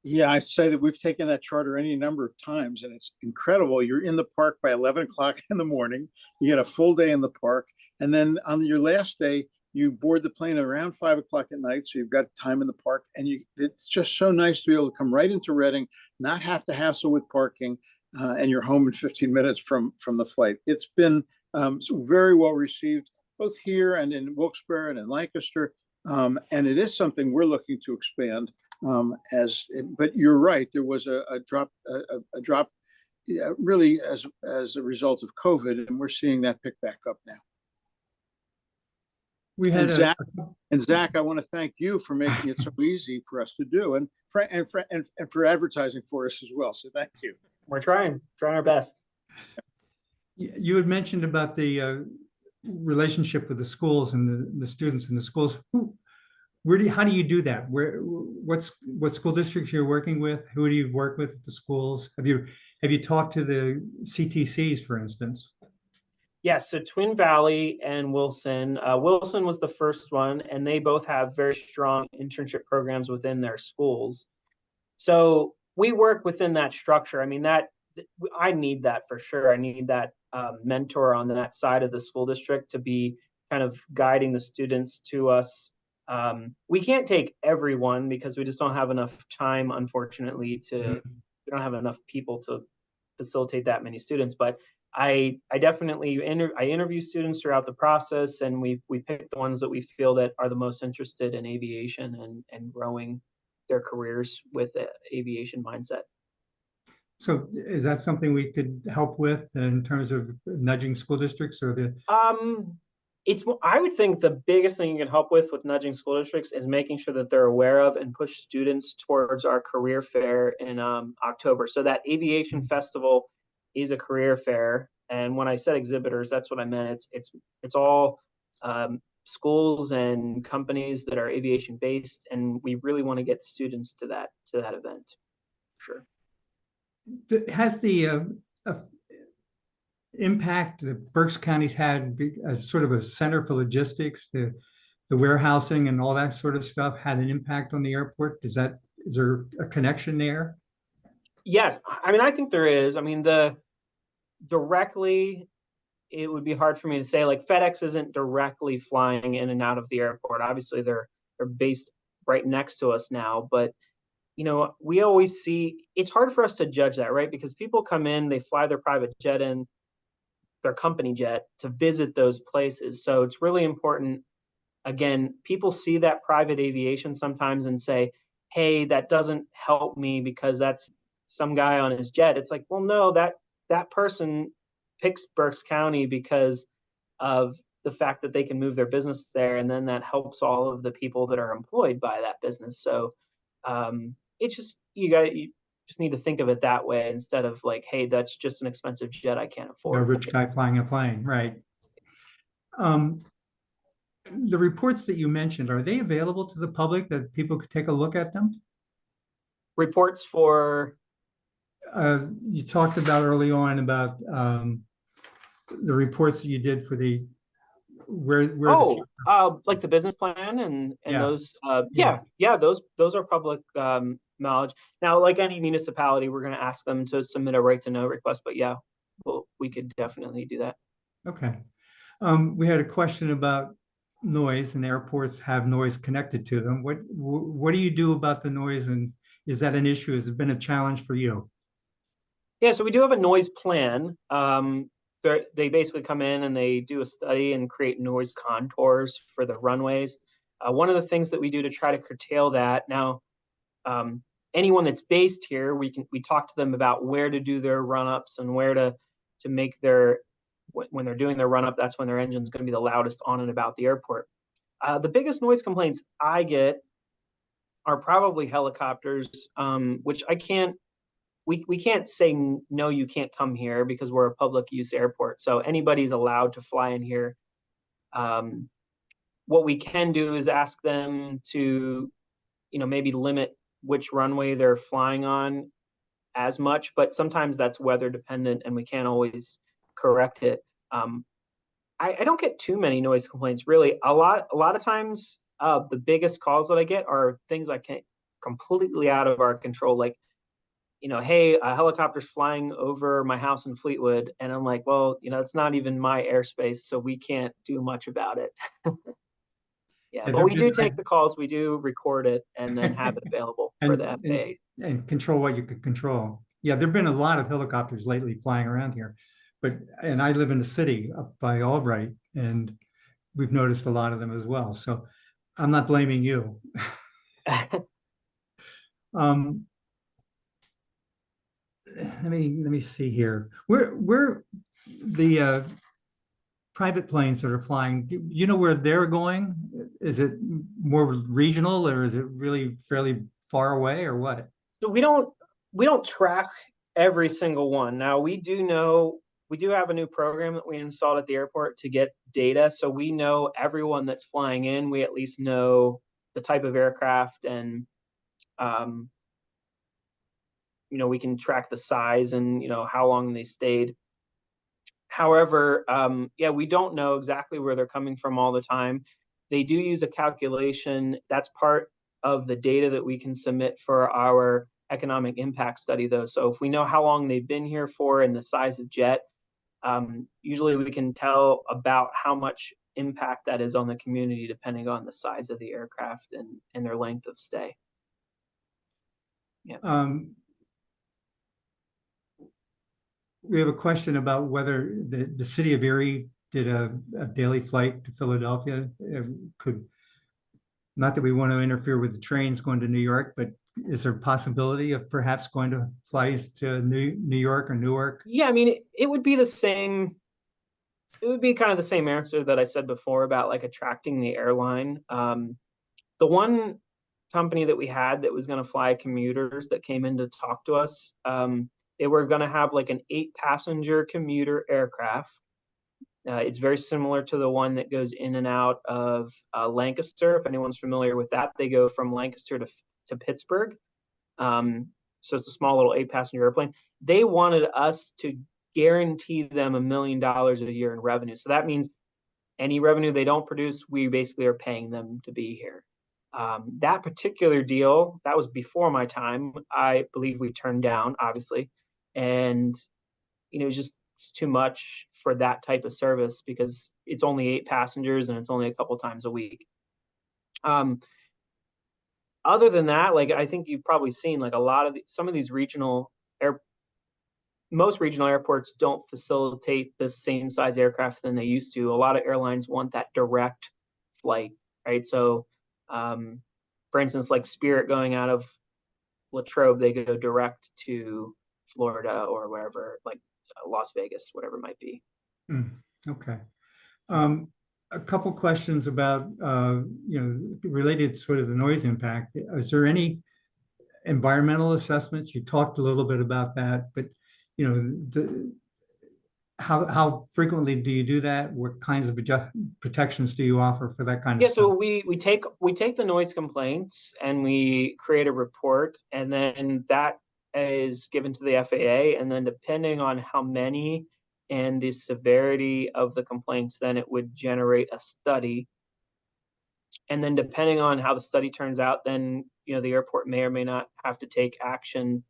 Yeah, I say that we've taken that charter any number of times, and it's incredible. You're in the park by 11 o'clock in the morning. You get a full day in the park. And then on your last day, you board the plane around 5 o'clock at night. So you've got time in the park, and it's just so nice to be able to come right into Reading, not have to hassle with parking, and you're home in 15 minutes from the flight. It's been very well received, both here and in Wilkes-Barre and in Lancaster. And it is something we're looking to expand. But you're right, there was a drop really as a result of COVID, and we're seeing that pick back up now. We had Zach, I want to thank you for making it so easy for us to do, and for advertising for us as well. So thank you. We're trying our best. You had mentioned about the relationship with the schools and the students in the schools. How do you do that? What school districts you're working with? Who do you work with at the schools? Have you talked to the CTCs, for instance? Yes, so Twin Valley and Wilson. Wilson was the first one, and they both have very strong internship programs within their schools. So we work within that structure. I mean, I need that for sure. I need that mentor on that side of the school district to be kind of guiding the students to us. We can't take everyone because we just don't have enough time, unfortunately, we don't have enough people to facilitate that many students. But I definitely interview students throughout the process, and we pick the ones that we feel that are the most interested in aviation and growing their careers with the aviation mindset. So is that something we could help with in terms of nudging school districts, or the? I would think the biggest thing you can help with nudging school districts is making sure that they're aware of and push students towards our career fair in October. So that aviation festival is a career fair, and when I said exhibitors, that's what I meant. It's all schools and companies that are aviation based, and we really want to get students to that event. Sure. Has the impact that Berks County's had as sort of a center for logistics, the warehousing and all that sort of stuff, had an impact on the airport? Is there a connection there? Yes, I mean, I think there is. I mean, directly, it would be hard for me to say. Like, FedEx isn't directly flying in and out of the airport. Obviously, they're based right next to us now, but we always see, it's hard for us to judge that, right? Because people come in, they fly their private jet in, their company jet, to visit those places. So it's really important. Again, people see that private aviation sometimes and say, hey, that doesn't help me because that's some guy on his jet. It's like, well, no, that person picks Berks County because of the fact that they can move their business there, and then that helps all of the people that are employed by that business. So it's just you just need to think of it that way instead of like, hey, that's just an expensive jet I can't The afford. rich guy flying a plane, right? The reports that you mentioned, are they available to the public that people could take a look at them? Reports for You talked about early on about the reports that you did for the where the like the business plan and Yeah. those Yeah. those are public knowledge. Now, like any municipality, we're going to ask them to submit a right to know request, but yeah, well, we could definitely do that. Okay. We had a question about noise, and airports have noise connected to them. What do you do about the noise, and is that an issue? Has it been a challenge for you? Yeah, so we do have a noise plan. They basically come in and they do a study and create noise contours for the runways. One of the things that we do to try to curtail that now, anyone that's based here, we talk to them about where to do their run-ups and where to make their, when they're doing their run-up, that's when their engine's going to be the loudest on and about the airport. The biggest noise complaints I get are probably helicopters, which I can't, we can't say, no, you can't come here because we're a public use airport. So anybody's allowed to fly in here. What we can do is ask them to, maybe limit which runway they're flying on as much, but sometimes that's weather dependent and we can't always correct it. I don't get too many noise complaints, really. A lot of times, the biggest calls that I get are things I can't completely out of our control, like, hey, a helicopter's flying over my house in Fleetwood, and I'm like, well, it's not even my airspace, so we can't do much about it. Yeah, but we do take the calls, we do record it, and then have it available for the FAA. And control what you could control. Yeah, there've been a lot of helicopters lately flying around here, and I live in the city up by Albright, and we've noticed a lot of them as well. So I'm not blaming you. Let me see here. Where the private planes that are flying, do you know where they're going? Is it more regional, or is it really fairly far away, or what? So we don't track every single one. Now, we do have a new program that we installed at the airport to get data. So we know everyone that's flying in. We at least know the type of aircraft, and we can track the size and how long they stayed. However, we don't know exactly where they're coming from all the time. They do use a calculation. That's part of the data that we can submit for our economic impact study, though. So if we know how long they've been here for and the size of jet, usually we can tell about how much impact that is on the community depending on the size of the aircraft and their length of stay. Yeah. We have a question about whether the city of Erie did a daily flight to Philadelphia. Not that we want to interfere with the trains going to New York, but is there a possibility of perhaps going to flies to New York or Newark? Yeah, I mean, it would be the same. It would be kind of the same answer that I said before about like attracting the airline. The one company that we had that was going to fly commuters that came in to talk to us, they were going to have like an 8-passenger commuter aircraft. It's very similar to the one that goes in and out of Lancaster. If anyone's familiar with that, they go from Lancaster to Pittsburgh. So it's a small little 8-passenger airplane. They wanted us to guarantee them $1 million a year in revenue. So that means any revenue they don't produce, we basically are paying them to be here. That particular deal, that was before my time. I believe we turned down, obviously. And, it's too much for that type of service because it's only 8 passengers and it's only a couple times a week. Other than that, like, I think you've probably seen like some of these most regional airports don't facilitate the same size aircraft than they used to. A lot of airlines want that direct flight, right? So, for instance, like Spirit going out of Latrobe, they go direct to Florida or wherever, like Las Vegas, whatever it might be. Okay. a couple questions about, related sort of the noise impact. Is there any environmental assessments? You talked a little bit about that, but, how frequently do you do that? What kinds of protections do you offer for that kind of Yeah, stuff? so we take the noise complaints and we create a report, and then that is given to the FAA, and then depending on how many and the severity of the complaints, then it would generate a study. And then depending on how the study turns out, then the airport may or may not have to take action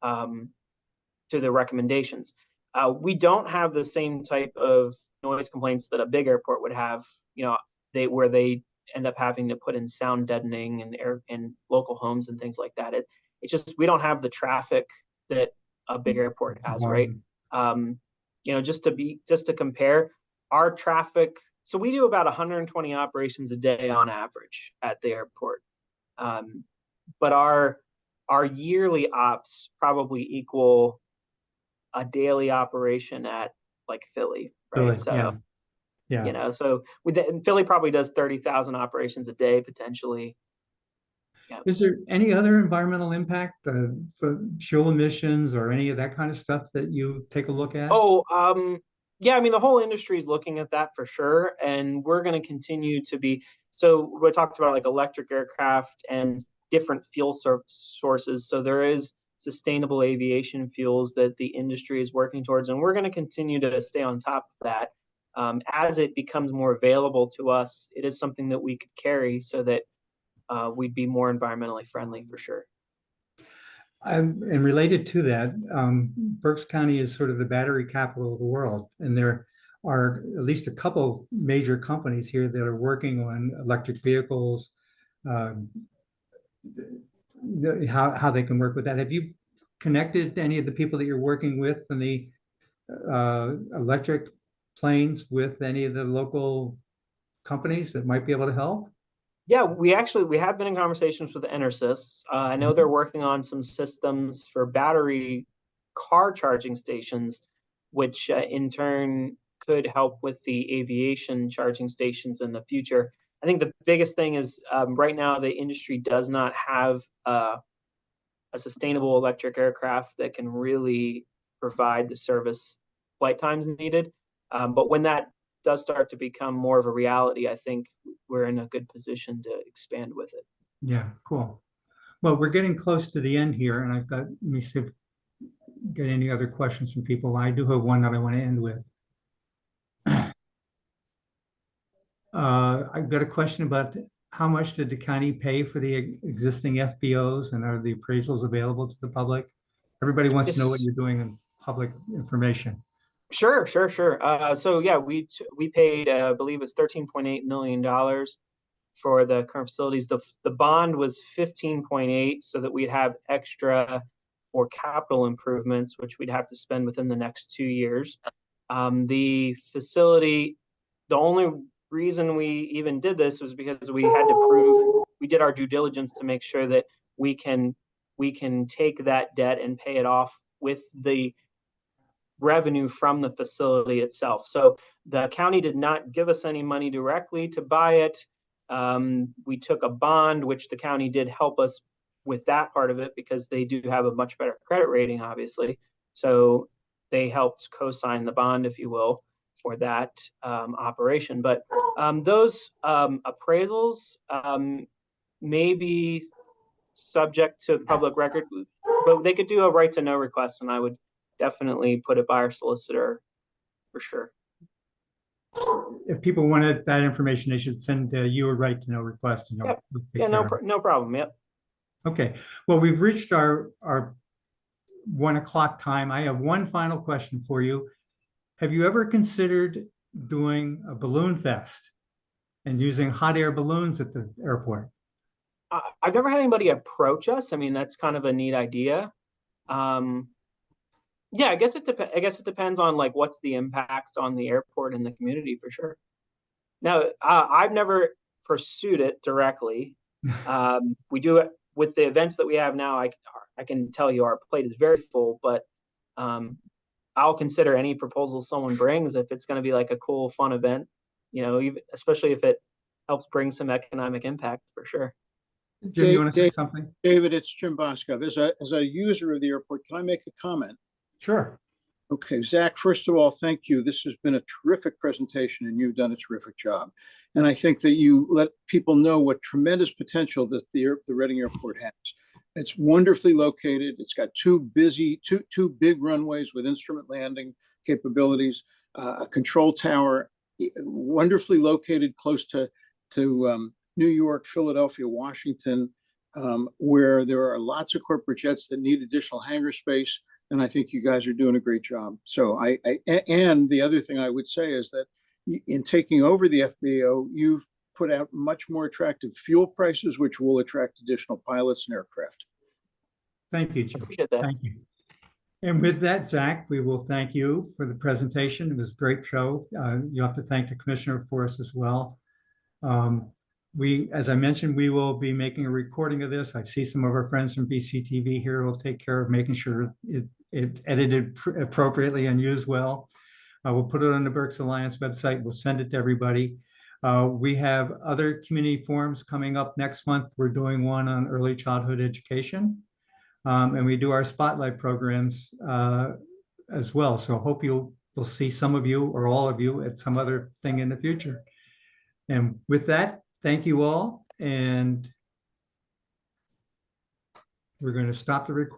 to the recommendations. We don't have the same type of noise complaints that a big airport would have, where they end up having to put in sound deadening and air in local homes and things like that. It's just, we don't have the traffic that a big airport has, right? Just to compare our traffic. So we do about 120 operations a day on average at the airport. But our yearly ops probably equal a daily operation at like Philly, right? Philly, yeah. So Philly probably does 30,000 operations a day potentially. Yeah. Is there any other environmental impact for fuel emissions or any of that kind of stuff that you take a look at? Yeah, I mean, the whole industry is looking at that for sure. And we're going to continue to be, so we talked about like electric aircraft and different fuel sources. So there is sustainable aviation fuels that the industry is working towards, and we're going to continue to stay on top of that. As it becomes more available to us, it is something that we could carry so that we'd be more environmentally friendly for sure. And related to that, Berks County is sort of the battery capital of the world, and there are at least a couple major companies here that are working on electric vehicles, how they can work with that. Have you connected any of the people that you're working with in the electric planes with any of the local companies that might be able to help? Yeah, we have been in conversations with EnerSys. I know they're working on some systems for battery car charging stations, which in turn could help with the aviation charging stations in the future. I think the biggest thing is right now the industry does not have a sustainable electric aircraft that can really provide the service flight times needed. But when that does start to become more of a reality, I think we're in a good position to expand with it. Yeah, cool. Well, we're getting close to the end here, and let me see if get any other questions from people. I do have one that I want to end with. I've got a question about how much did the county pay for the existing FBOs, and are the appraisals available to the public? Everybody wants to know what you're doing in public information. Sure. So yeah, we paid, I believe it's $13.8 million for the current facilities. The bond was 15.8, so that we'd have extra for capital improvements, which we'd have to spend within the next 2 years. The facility, the only reason we even did this was because we had to prove, we did our due diligence to make sure that we can take that debt and pay it off with the revenue from the facility itself. So the county did not give us any money directly to buy it. We took a bond, which the county did help us with that part of it because they do have a much better credit rating, obviously. So they helped co-sign the bond, if you will, for that operation. But those appraisals may be subject to public record, but they could do a right to know request, and I would definitely put it by our solicitor for sure. If people wanted that information, they should send you a right to know request. And Yep. Yeah, no problem. Yep. Okay. Well, we've reached our 1 o'clock time. I have one final question for you. Have you ever considered doing a balloon fest and using hot air balloons at the airport? I've never had anybody approach us. I mean, that's kind of a neat idea. Yeah, I guess it depends on like what's the impacts on the airport and the community for sure. Now, I've never pursued it directly. We do it with the events that we have now. I can tell you our plate is very full, but I'll consider any proposal someone brings if it's going to be like a cool, fun event. even especially if it helps bring some economic impact for sure. Jim, you want to say Dave, something? David, it's Jim Boscov. As a user of the airport, can I make a comment? Sure. Okay, Zach, first of all, thank you. This has been a terrific presentation and you've done a terrific job. And I think that you let people know what tremendous potential that the Reading Airport has. It's wonderfully located. It's got two big runways with instrument landing capabilities, a control tower, wonderfully located close to New York, Philadelphia, Washington, where there are lots of corporate jets that need additional hangar space. And I think you guys are doing a great job. So and the other thing I would say is that in taking over the FBO, you've put out much more attractive fuel prices, which will attract additional pilots and aircraft. Thank you, Jim. Appreciate that. Thank you. And with that, Zach, we will thank you for the presentation. It was a great show. You have to thank the commissioner for us as well. As I mentioned, we will be making a recording of this. I see some of our friends from BCTV here will take care of making sure it edited appropriately and used well. We'll put it on the Berks Alliance website. We'll send it to everybody. We have other community forums coming up next month. We're doing one on early childhood education. And we do our spotlight programs as well. So hope we'll see some of you or all of you at some other thing in the future. And with that, thank you all. And we're going to stop the recording.